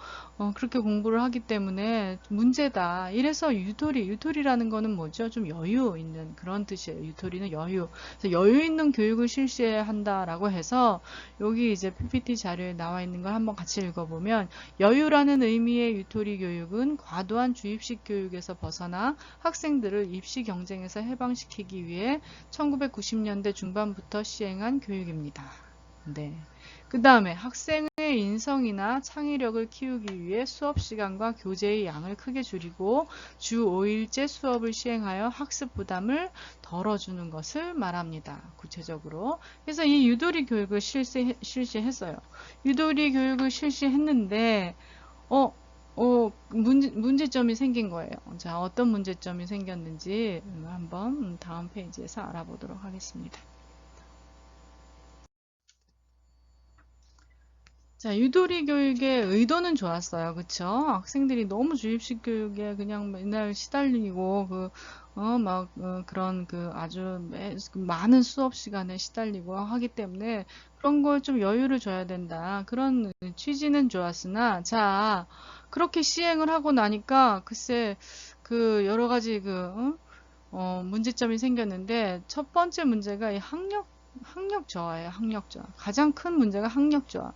그렇게 공부를 하기 때문에 문제다. 이래서 유토리라는 거는 뭐죠? 좀 여유 있는 그런 뜻이에요. 유토리는 여유. 그래서 여유 있는 교육을 실시해야 한다라고 해서 여기 이제 PPT 자료에 나와 있는 걸 한번 같이 읽어보면 여유라는 의미의 유토리 교육은 과도한 주입식 교육에서 벗어나 학생들을 입시 경쟁에서 해방시키기 위해 1990년대 중반부터 시행한 교육입니다. 네. 그 다음에 학생의 인성이나 창의력을 키우기 위해 수업 시간과 교재의 양을 크게 줄이고 주 5일제 수업을 시행하여 학습 부담을 덜어주는 것을 말합니다. 구체적으로. 그래서 이 유도리 교육을 실시했어요. 유도리 교육을 실시했는데 문제점이 생긴 거예요. 자, 어떤 문제점이 생겼는지 한번 다음 페이지에서 알아보도록 하겠습니다. 자, 유도리 교육의 의도는 좋았어요. 그쵸? 학생들이 너무 주입식 교육에 그냥 맨날 시달리고, 그런 아주 많은 수업 시간에 시달리고 하기 때문에 그런 걸 좀 여유를 줘야 된다. 그런 취지는 좋았으나, 자, 그렇게 시행을 하고 나니까 글쎄, 여러 가지 문제점이 생겼는데, 첫 번째 문제가 이 학력 저하예요. 학력 저하. 가장 큰 문제가 학력 저하.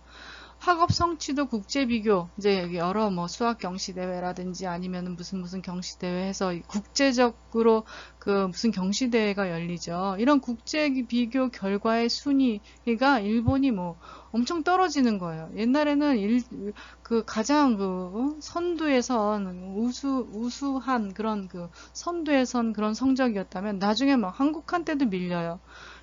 학업 성취도 국제 비교, 이제 여러 뭐 수학 경시 대회라든지 아니면 무슨 경시 대회 해서 국제적으로 무슨 경시 대회가 열리죠. 이런 국제 비교 결과의 순위가 일본이 뭐 엄청 떨어지는 거예요. 옛날에는 가장 선두에 선 우수한 그런 선두에 선 그런 성적이었다면 나중에 막 한국한테도 밀려요.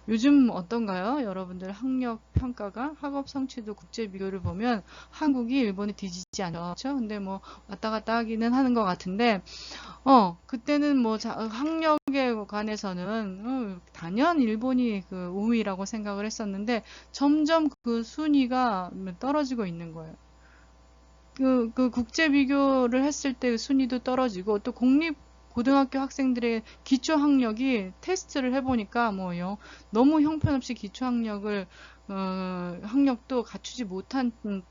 요즘 어떤가요? 여러분들 학력 평가가 학업 성취도 국제 비교를 보면 한국이 일본에 뒤지지 않죠. 근데 뭐 왔다 갔다 하기는 하는 것 같은데 그때는 뭐 학력에 관해서는 단연 일본이 우위라고 생각을 했었는데 점점 그 순위가 떨어지고 있는 거예요. 국제 비교를 했을 때 순위도 떨어지고 또 고등학교 학생들의 기초 학력이 테스트를 해보니까 뭐요 너무 형편없이 기초 학력을 학력도 갖추지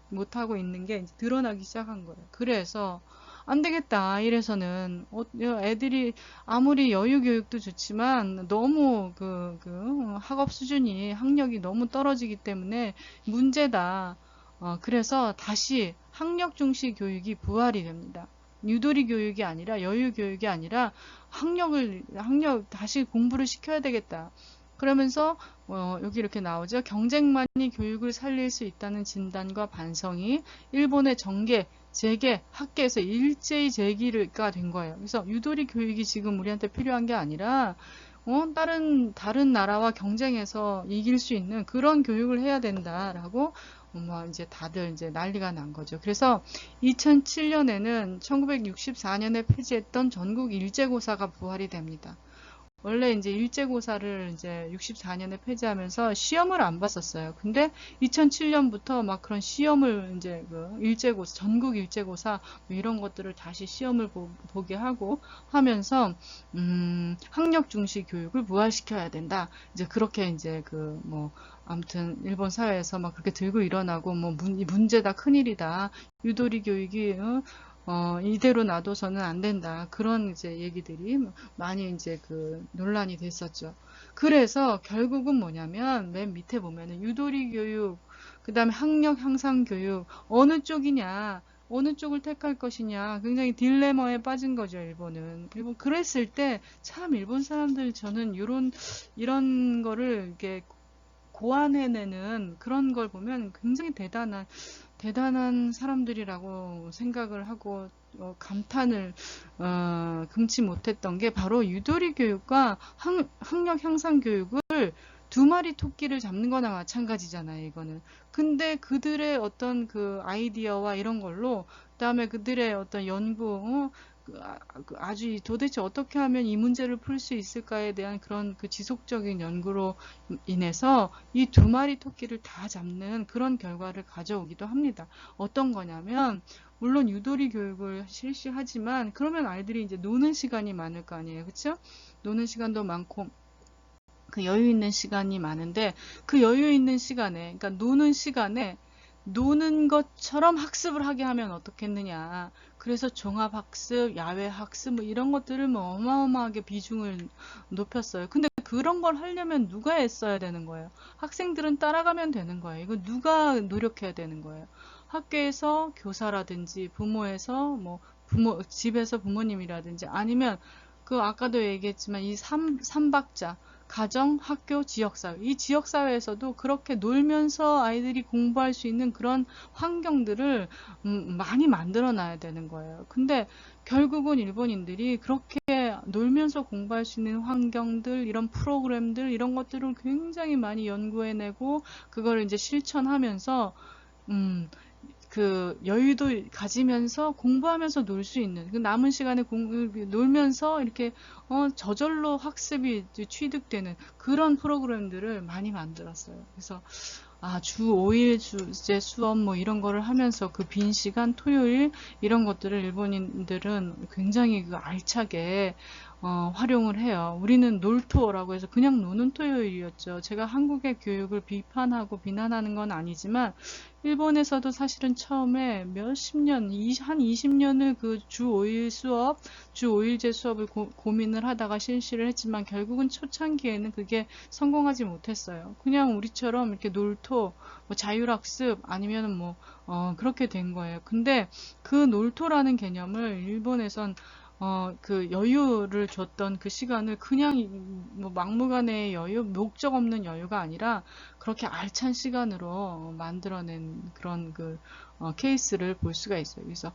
못하고 있는 게 드러나기 시작한 거예요. 그래서 안 되겠다. 이래서는 애들이 아무리 여유 교육도 좋지만 너무 학업 수준이 학력이 너무 떨어지기 때문에 문제다. 그래서 다시 학력 중시 교육이 부활이 됩니다. 유도리 교육이 아니라 여유 교육이 아니라 학력 다시 공부를 시켜야 되겠다. 그러면서 여기 이렇게 나오죠. 경쟁만이 교육을 살릴 수 있다는 진단과 반성이 일본의 재계, 학계에서 일제히 제기가 된 거예요. 그래서 유도리 교육이 지금 우리한테 필요한 게 아니라 다른 나라와 경쟁해서 이길 수 있는 그런 교육을 해야 된다라고 이제 다들 이제 난리가 난 거죠. 그래서 2007년에는 1964년에 폐지했던 전국 일제고사가 부활이 됩니다. 원래 이제 일제고사를 이제 64년에 폐지하면서 시험을 안 봤었어요. 근데 2007년부터 막 그런 시험을 이제 전국 일제고사 뭐 이런 것들을 다시 시험을 보게 하고 하면서 학력 중시 교육을 부활시켜야 된다. 이제 그렇게 이제 아무튼 일본 사회에서 막 그렇게 들고 일어나고 뭐 문제다, 큰일이다. 유도리 교육이 이대로 놔둬서는 안 된다. 그런 이제 얘기들이 많이 이제 논란이 됐었죠. 그래서 결국은 뭐냐면 맨 밑에 보면은 유도리 교육, 그 다음에 학력 향상 교육 어느 쪽이냐? 어느 쪽을 택할 것이냐 굉장히 딜레마에 빠진 거죠. 일본 그랬을 때 참 일본 사람들 저는 이런 거를 이렇게 고안해내는 그런 걸 보면 굉장히 대단한 사람들이라고 생각을 하고 감탄을 금치 못했던 게 바로 유도리 교육과 학력 향상 교육을 두 마리 토끼를 잡는 거나 마찬가지잖아요, 이거는. 근데 그들의 어떤 그 아이디어와 이런 걸로, 그다음에 그들의 어떤 연구, 아주 도대체 어떻게 하면 이 문제를 풀 수 있을까에 대한 그런 그 지속적인 연구로 인해서 이 두 마리 토끼를 다 잡는 그런 결과를 가져오기도 합니다. 어떤 거냐면, 물론 유도리 교육을 실시하지만, 그러면 아이들이 이제 노는 시간이 많을 거 아니에요. 그쵸? 노는 시간도 많고, 그 여유 있는 시간이 많은데, 그 여유 있는 시간에, 그러니까 노는 시간에 노는 것처럼 학습을 하게 하면 어떻겠느냐. 그래서 종합학습, 야외학습 뭐 이런 것들을 뭐 어마어마하게 비중을 높였어요. 근데 그런 걸 하려면 누가 애써야 되는 거예요? 학생들은 따라가면 되는 거예요. 이거 누가 노력해야 되는 거예요? 학교에서 교사라든지 부모에서 뭐 집에서 부모님이라든지 아니면 그 아까도 얘기했지만 이 삼박자 가정, 학교, 지역사회. 이 지역사회에서도 그렇게 놀면서 아이들이 공부할 수 있는 그런 환경들을 많이 만들어 놔야 되는 거예요. 근데 결국은 일본인들이 그렇게 놀면서 공부할 수 있는 환경들, 이런 프로그램들, 이런 것들을 굉장히 많이 연구해내고, 그걸 이제 실천하면서, 음, 그 여유도 가지면서 공부하면서 놀 수 있는 그 남은 시간에 놀면서 이렇게 저절로 학습이 취득되는 그런 프로그램들을 많이 만들었어요. 그래서 주 5일 주제 수업 뭐 이런 거를 하면서 그 빈 시간 토요일 이런 것들을 일본인들은 굉장히 그 알차게 활용을 해요. 우리는 놀토라고 해서 그냥 노는 토요일이었죠. 제가 한국의 교육을 비판하고 비난하는 건 아니지만 일본에서도 사실은 처음에 몇십 년, 한 20년을 그 주 5일 수업, 주 5일제 수업을 고민을 하다가 실시를 했지만 결국은 초창기에는 그게 성공하지 못했어요. 그냥 우리처럼 이렇게 놀토, 뭐 자율학습 아니면은 그렇게 된 거예요. 근데 그 놀토라는 개념을 일본에선 그 여유를 줬던 그 시간을 그냥 뭐 막무가내의 여유, 목적 없는 여유가 아니라 그렇게 알찬 시간으로 만들어낸 그런 그 케이스를 볼 수가 있어요. 그래서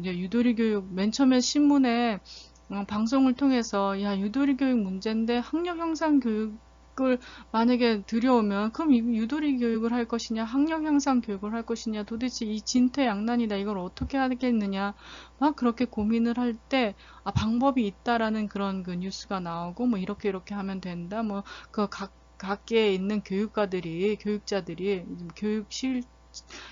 이제 유도리 교육 맨 처음에 신문에 방송을 통해서 야 유도리 교육 문제인데 학력 향상 교육을 만약에 들여오면 그럼 유도리 교육을 할 것이냐 학력 향상 교육을 할 것이냐 도대체 이 진퇴양난이다 이걸 어떻게 하겠느냐 막 그렇게 고민을 할 때 방법이 있다라는 그런 그 뉴스가 나오고 뭐 이렇게 하면 된다 뭐 그 각계에 있는 교육자들이 교육실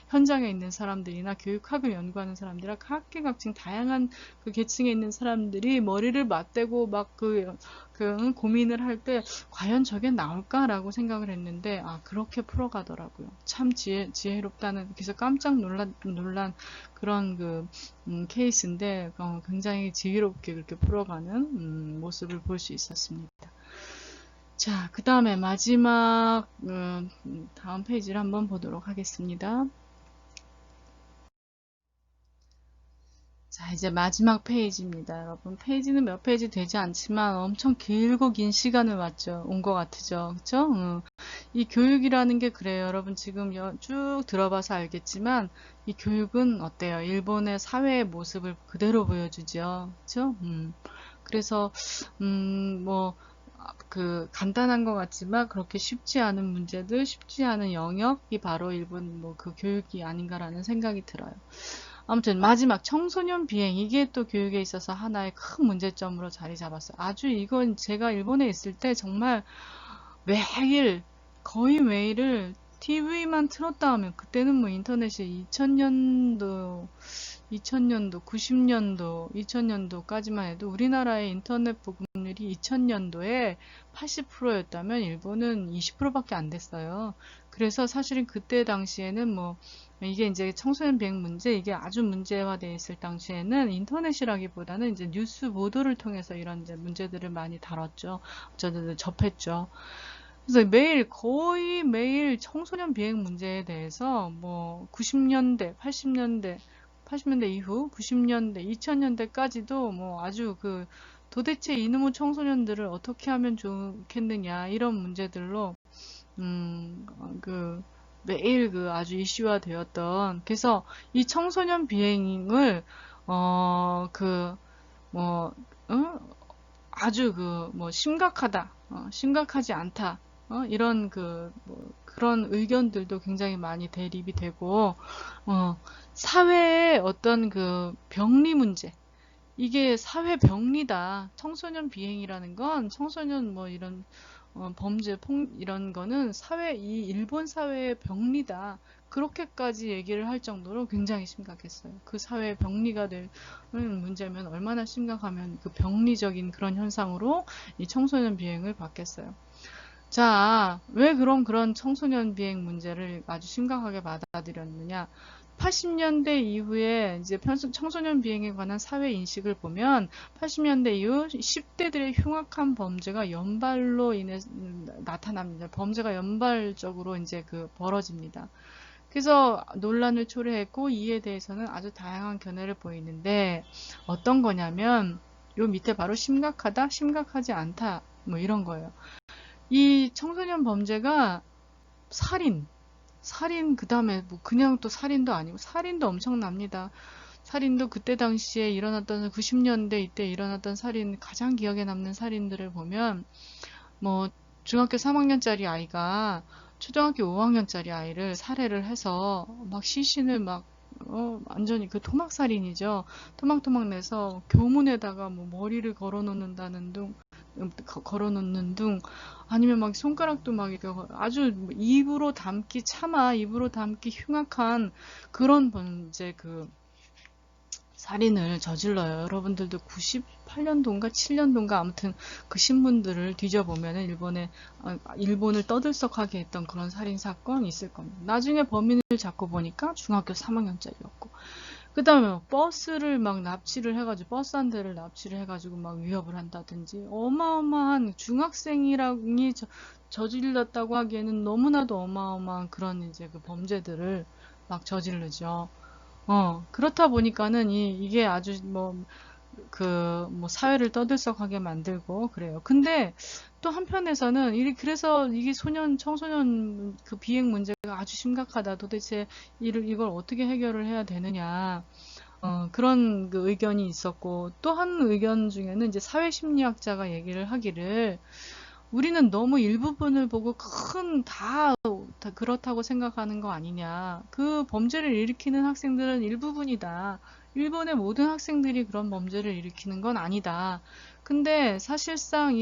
현장에 있는 사람들이나 교육학을 연구하는 사람들이나 각계각층 다양한 그 계층에 있는 사람들이 머리를 맞대고 막 고민을 할 때 과연 저게 나올까라고 생각을 했는데 그렇게 풀어가더라고요. 참 지혜롭다는 그래서 깜짝 놀란 그런 케이스인데 굉장히 지혜롭게 그렇게 풀어가는 모습을 볼 수 있었습니다. 자, 그 다음에 마지막 다음 페이지를 한번 보도록 하겠습니다. 자, 이제 마지막 페이지입니다. 여러분, 페이지는 몇 페이지 되지 않지만 엄청 길고 긴 시간을 온 것 같으죠. 그쵸? 이 교육이라는 게 그래요. 여러분, 지금 쭉 들어봐서 알겠지만, 이 교육은 어때요? 일본의 사회의 모습을 그대로 보여주죠. 그쵸? 그래서, 간단한 것 같지만, 그렇게 쉽지 않은 문제들, 쉽지 않은 영역이 바로 일본 그 교육이 아닌가라는 생각이 들어요. 아무튼 마지막 청소년 비행 이게 또 교육에 있어서 하나의 큰 문제점으로 자리 잡았어요. 아주 이건 제가 일본에 있을 때 정말 매일 거의 매일을 TV만 틀었다 하면 그때는 뭐 인터넷이 2000년도 90년도, 2000년도까지만 해도 우리나라의 인터넷 보급률이 2000년도에 80%였다면 일본은 20%밖에 안 됐어요. 그래서 사실은 그때 당시에는 이게 이제 청소년 비행 문제, 이게 아주 문제화되어 있을 당시에는 인터넷이라기보다는 이제 뉴스 보도를 통해서 이런 이제 문제들을 많이 다뤘죠. 저도 접했죠. 그래서 거의 매일 청소년 비행 문제에 대해서 90년대, 80년대 이후 90년대, 2000년대까지도 뭐 아주 도대체 이놈의 청소년들을 어떻게 하면 좋겠느냐 이런 문제들로 매일 아주 이슈화 되었던, 그래서 이 청소년 비행을 아주 심각하다, 심각하지 않다, 이런 그런 의견들도 굉장히 많이 대립이 되고, 사회의 어떤 병리 문제, 이게 사회 병리다. 청소년 비행이라는 건 청소년 이런 범죄, 이런 거는 이 일본 사회의 병리다. 그렇게까지 얘기를 할 정도로 굉장히 심각했어요. 그 사회의 병리가 되는 문제면 얼마나 심각하면 병리적인 그런 현상으로 이 청소년 비행을 받겠어요. 자, 왜 그런 청소년 비행 문제를 아주 심각하게 받아들였느냐? 80년대 이후에 이제 청소년 비행에 관한 사회 인식을 보면 80년대 이후 10대들의 흉악한 범죄가 연발로 인해 나타납니다. 범죄가 연발적으로 이제 벌어집니다. 그래서 논란을 초래했고 이에 대해서는 아주 다양한 견해를 보이는데, 어떤 거냐면 요 밑에 바로 심각하다, 심각하지 않다 뭐 이런 거예요. 이 청소년 범죄가 살인, 그 다음에 그냥 또 살인도 아니고, 살인도 엄청납니다. 살인도 그때 당시에 일어났던 90년대 이때 일어났던 살인, 가장 기억에 남는 살인들을 보면 중학교 3학년짜리 아이가 초등학교 5학년짜리 아이를 살해를 해서 시신을 완전히 토막살인이죠. 토막토막 내서 교문에다가 머리를 걸어놓는 등, 아니면 손가락도 이렇게 아주 입으로 담기 흉악한 그런 범죄, 살인을 저질러요. 여러분들도 98년도인가 7년도인가 아무튼 그 신문들을 뒤져보면은 일본을 떠들썩하게 했던 그런 살인 사건이 있을 겁니다. 나중에 범인을 잡고 보니까 중학교 3학년짜리였고, 그 다음에 버스를 납치를 해가지고, 버스 한 대를 납치를 해가지고 위협을 한다든지, 어마어마한 중학생이랑이 저질렀다고 하기에는 너무나도 어마어마한 그런 이제 범죄들을 저지르죠. 그렇다 보니까는 이게 아주 사회를 떠들썩하게 만들고 그래요. 근데 또 한편에서는 그래서 이게 청소년 비행 문제가 아주 심각하다. 도대체 이걸 어떻게 해결을 해야 되느냐. 그런 의견이 있었고, 또 한 의견 중에는 이제 사회심리학자가 얘기를 하기를, 우리는 너무 일부분을 보고 다 그렇다고 생각하는 거 아니냐. 그 범죄를 일으키는 학생들은 일부분이다. 일본의 모든 학생들이 그런 범죄를 일으키는 건 아니다. 근데 사실상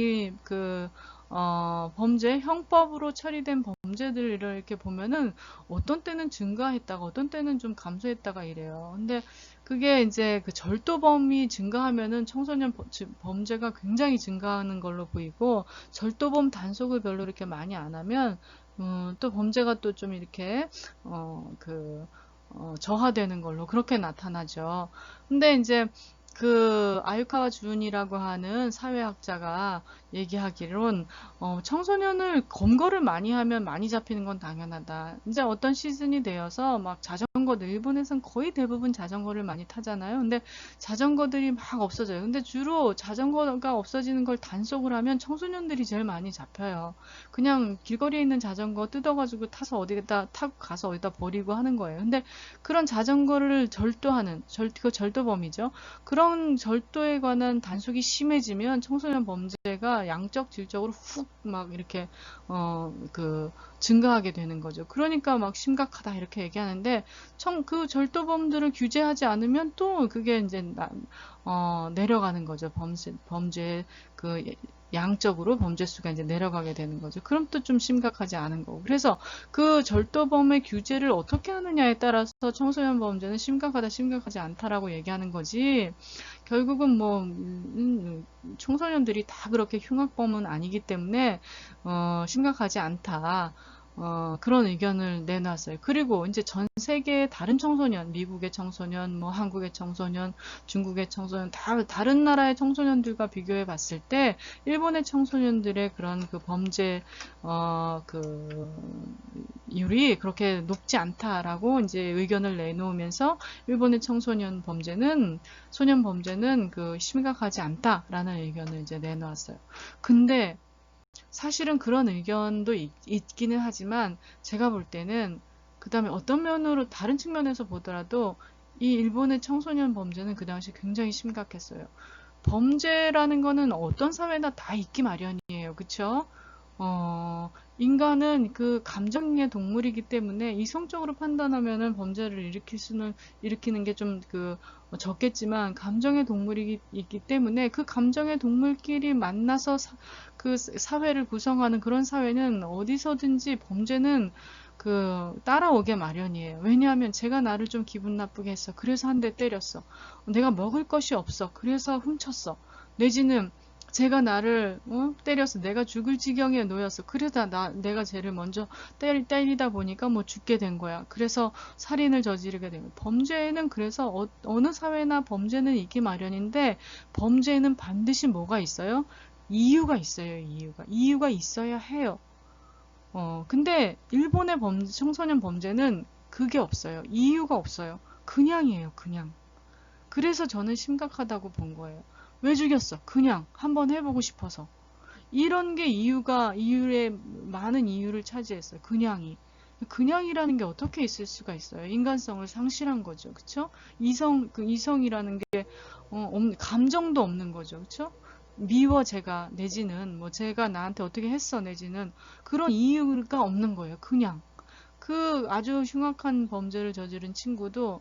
형법으로 처리된 범죄들을 이렇게 보면은 어떤 때는 증가했다가 어떤 때는 좀 감소했다가 이래요. 근데 그게 이제 절도범이 증가하면은 청소년 범죄가 굉장히 증가하는 걸로 보이고, 절도범 단속을 별로 이렇게 많이 안 하면 또 범죄가 또 좀 이렇게 저하되는 걸로 그렇게 나타나죠. 근데 이제 아유카와 준이라고 하는 사회학자가 얘기하기론, 청소년을 검거를 많이 하면 많이 잡히는 건 당연하다. 이제 어떤 시즌이 되어서 일본에서는 거의 대부분 자전거를 많이 타잖아요. 근데 자전거들이 없어져요. 근데 주로 자전거가 없어지는 걸 단속을 하면 청소년들이 제일 많이 잡혀요. 그냥 길거리에 있는 자전거 뜯어가지고 타고 가서 어디다 버리고 하는 거예요. 근데 그런 자전거를 절도하는, 절도범이죠. 그런 절도에 관한 단속이 심해지면 청소년 범죄가 양적, 질적으로 이렇게, 증가하게 되는 거죠. 그러니까 심각하다 이렇게 얘기하는데, 그 절도범들을 규제하지 않으면 또 그게 이제, 내려가는 거죠. 범죄, 양적으로 범죄 수가 이제 내려가게 되는 거죠. 그럼 또 좀 심각하지 않은 거고. 그래서 그 절도범의 규제를 어떻게 하느냐에 따라서 청소년 범죄는 심각하다, 심각하지 않다라고 얘기하는 거지. 결국은 청소년들이 다 그렇게 흉악범은 아니기 때문에 심각하지 않다. 그런 의견을 내놨어요. 그리고 이제 전 세계의 다른 청소년, 미국의 청소년, 뭐 한국의 청소년, 중국의 청소년, 다른 나라의 청소년들과 비교해 봤을 때 일본의 청소년들의 그런 그 범죄 율이 그렇게 높지 않다라고 이제 의견을 내놓으면서 일본의 청소년 범죄는 소년 범죄는 그 심각하지 않다라는 의견을 이제 내놓았어요. 근데 사실은 그런 의견도 있기는 하지만 제가 볼 때는 그 다음에 어떤 면으로 다른 측면에서 보더라도 이 일본의 청소년 범죄는 그 당시 굉장히 심각했어요. 범죄라는 거는 어떤 사회나 다 있기 마련이에요. 그쵸? 인간은 그 감정의 동물이기 때문에 이성적으로 판단하면은 범죄를 일으키는 게 좀 적겠지만 감정의 동물이기 때문에 그 감정의 동물끼리 만나서 그 사회를 구성하는 그런 사회는 어디서든지 범죄는 따라오게 마련이에요. 왜냐하면 제가 나를 좀 기분 나쁘게 했어. 그래서 한 대 때렸어. 내가 먹을 것이 없어. 그래서 훔쳤어. 내지는 제가 나를 때려서 내가 죽을 지경에 놓였어. 그러다 내가 쟤를 먼저 때리다 보니까 뭐 죽게 된 거야. 그래서 살인을 저지르게 된 거야. 범죄는 그래서 어느 사회나 범죄는 있기 마련인데 범죄는 반드시 뭐가 있어요? 이유가 있어요. 이유가 있어야 해요. 근데 일본의 청소년 범죄는 그게 없어요. 이유가 없어요. 그냥이에요. 그냥. 그래서 저는 심각하다고 본 거예요. 왜 죽였어? 그냥 한번 해보고 싶어서. 이런 게 이유의 많은 이유를 차지했어요. 그냥이라는 게 어떻게 있을 수가 있어요? 인간성을 상실한 거죠. 그쵸? 이성이라는 게, 감정도 없는 거죠. 그쵸? 미워 내지는 뭐 제가 나한테 어떻게 했어 내지는 그런 이유가 없는 거예요. 그냥. 그 아주 흉악한 범죄를 저지른 친구도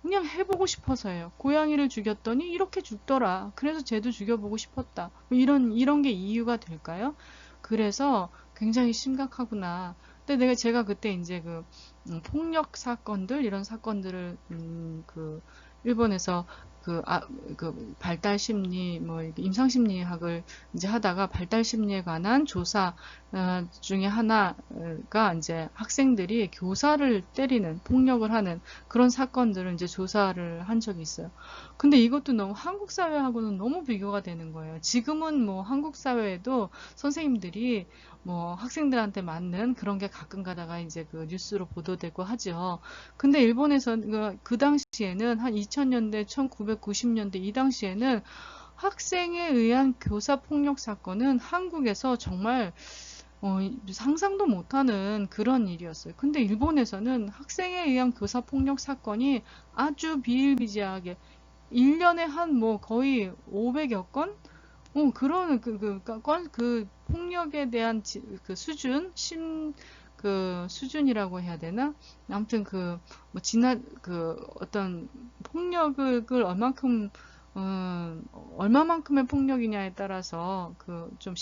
그냥 해보고 싶어서예요. 고양이를 죽였더니 이렇게 죽더라. 그래서 쟤도 죽여보고 싶었다. 뭐 이런 게 이유가 될까요? 그래서 굉장히 심각하구나. 근데 제가 그때 이제 폭력 사건들, 이런 사건들을, 일본에서 발달 심리, 뭐, 임상 심리학을 이제 하다가 발달 심리에 관한 조사 중에 하나가 이제 학생들이 교사를 때리는, 폭력을 하는 그런 사건들을 이제 조사를 한 적이 있어요. 근데 이것도 너무 한국 사회하고는 너무 비교가 되는 거예요. 지금은 뭐 한국 사회에도 선생님들이 뭐 학생들한테 맞는 그런 게 가끔 가다가 이제 뉴스로 보도되고 하죠. 근데 일본에서는 그 당시에는 한 2000년대, 1990년대 이 당시에는 학생에 의한 교사 폭력 사건은 한국에서 정말 상상도 못하는 그런 일이었어요. 근데 일본에서는 학생에 의한 교사 폭력 사건이 아주 비일비재하게 1년에 한 뭐 거의 500여 건? 그런 폭력에 대한 수준, 수준이라고 해야 되나? 아무튼 어떤 폭력을 얼마만큼의 폭력이냐에 따라서 좀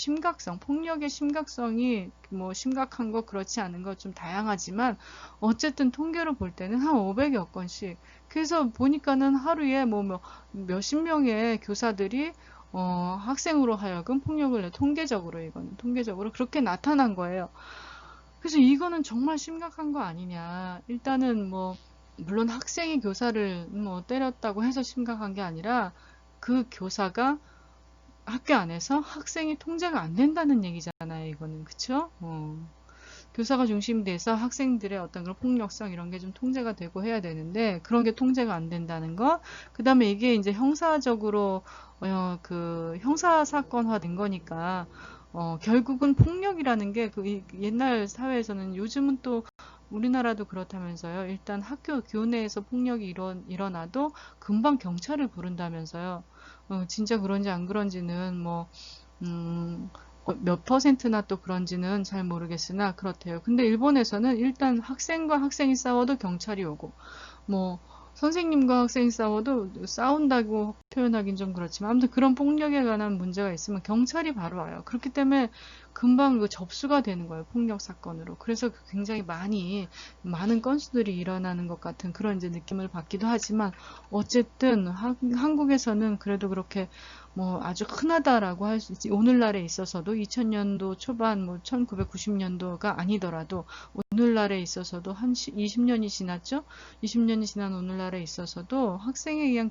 폭력의 심각성이 뭐 심각한 거 그렇지 않은 거 좀 다양하지만 어쨌든 통계로 볼 때는 한 500여 건씩. 그래서 보니까는 하루에 뭐 몇십 명의 교사들이 학생으로 하여금 폭력을 통계적으로 그렇게 나타난 거예요. 그래서 이거는 정말 심각한 거 아니냐. 일단은 뭐 물론 학생이 교사를 뭐 때렸다고 해서 심각한 게 아니라 그 교사가 학교 안에서 학생이 통제가 안 된다는 얘기잖아요. 이거는 그쵸? 교사가 중심이 돼서 학생들의 어떤 그런 폭력성 이런 게 좀 통제가 되고 해야 되는데 그런 게 통제가 안 된다는 것. 그 다음에 이게 이제 형사적으로 형사 사건화 된 거니까 결국은 폭력이라는 게 옛날 사회에서는 요즘은 또 우리나라도 그렇다면서요. 일단 학교 교내에서 폭력이 일어나도 금방 경찰을 부른다면서요. 진짜 그런지 안 그런지는 몇 퍼센트나 또 그런지는 잘 모르겠으나 그렇대요. 근데 일본에서는 일단 학생과 학생이 싸워도 경찰이 오고, 뭐, 선생님과 학생이 싸운다고 표현하긴 좀 그렇지만, 아무튼 그런 폭력에 관한 문제가 있으면 경찰이 바로 와요. 그렇기 때문에 금방 접수가 되는 거예요. 폭력 사건으로. 그래서 굉장히 많은 건수들이 일어나는 것 같은 그런 이제 느낌을 받기도 하지만, 어쨌든 한국에서는 그래도 그렇게 뭐 아주 흔하다라고 할 수 있지. 오늘날에 있어서도 2000년도 초반, 뭐 1990년도가 아니더라도 오늘날에 있어서도 한 20년이 지났죠? 20년이 지난 오늘날에 있어서도 학생에 의한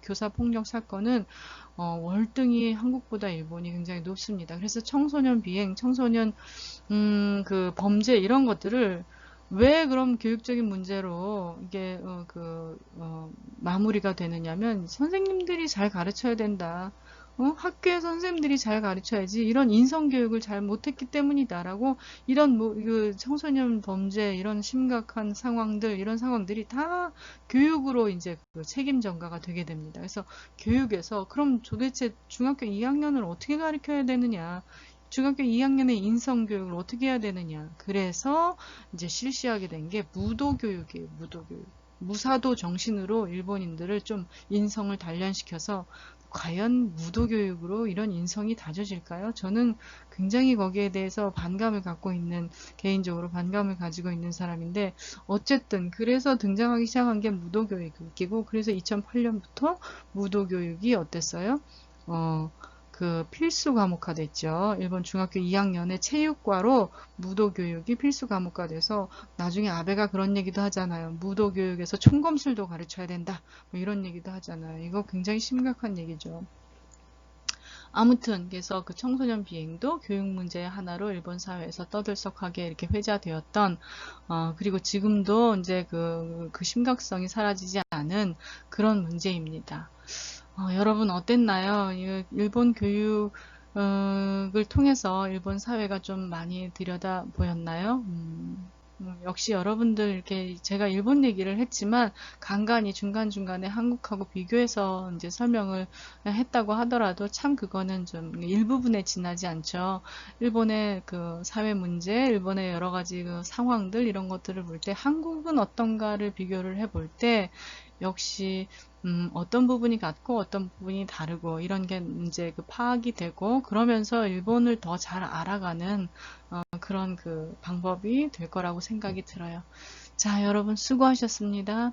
교사 폭력 사건은 월등히 한국보다 일본이 굉장히 높습니다. 그래서 청소년 비행, 청소년 그 범죄 이런 것들을 왜 그럼 교육적인 문제로 이게 마무리가 되느냐면 선생님들이 잘 가르쳐야 된다. 학교에서 선생님들이 잘 가르쳐야지 이런 인성교육을 잘 못했기 때문이다라고 이런 그 청소년 범죄 이런 심각한 상황들 이런 상황들이 다 교육으로 이제 그 책임 전가가 되게 됩니다. 그래서 교육에서 그럼 도대체 중학교 2학년을 어떻게 가르쳐야 되느냐? 중학교 2학년의 인성교육을 어떻게 해야 되느냐. 그래서 이제 실시하게 된 게 무도교육이에요. 무도교육. 무사도 정신으로 일본인들을 좀 인성을 단련시켜서 과연 무도교육으로 이런 인성이 다져질까요? 저는 굉장히 거기에 대해서 반감을 갖고 있는, 개인적으로 반감을 가지고 있는 사람인데, 어쨌든, 그래서 등장하기 시작한 게 무도교육이고, 그래서 2008년부터 무도교육이 어땠어요? 그 필수 과목화 됐죠. 일본 중학교 2학년의 체육과로 무도교육이 필수 과목화 돼서 나중에 아베가 그런 얘기도 하잖아요. 무도교육에서 총검술도 가르쳐야 된다. 뭐 이런 얘기도 하잖아요. 이거 굉장히 심각한 얘기죠. 아무튼 그래서 그 청소년 비행도 교육 문제의 하나로 일본 사회에서 떠들썩하게 이렇게 회자되었던 그리고 지금도 이제 그 심각성이 사라지지 않은 그런 문제입니다. 여러분 어땠나요? 일본 교육을 통해서 일본 사회가 좀 많이 들여다 보였나요? 역시 여러분들 이렇게 제가 일본 얘기를 했지만 간간히 중간중간에 한국하고 비교해서 이제 설명을 했다고 하더라도 참 그거는 좀 일부분에 지나지 않죠. 일본의 그 사회 문제, 일본의 여러 가지 그 상황들 이런 것들을 볼 때 한국은 어떤가를 비교를 해볼 때 역시 어떤 부분이 같고 어떤 부분이 다르고 이런 게 이제 그 파악이 되고 그러면서 일본을 더 잘 알아가는 그런 그 방법이 될 거라고 생각이 들어요. 자, 여러분 수고하셨습니다.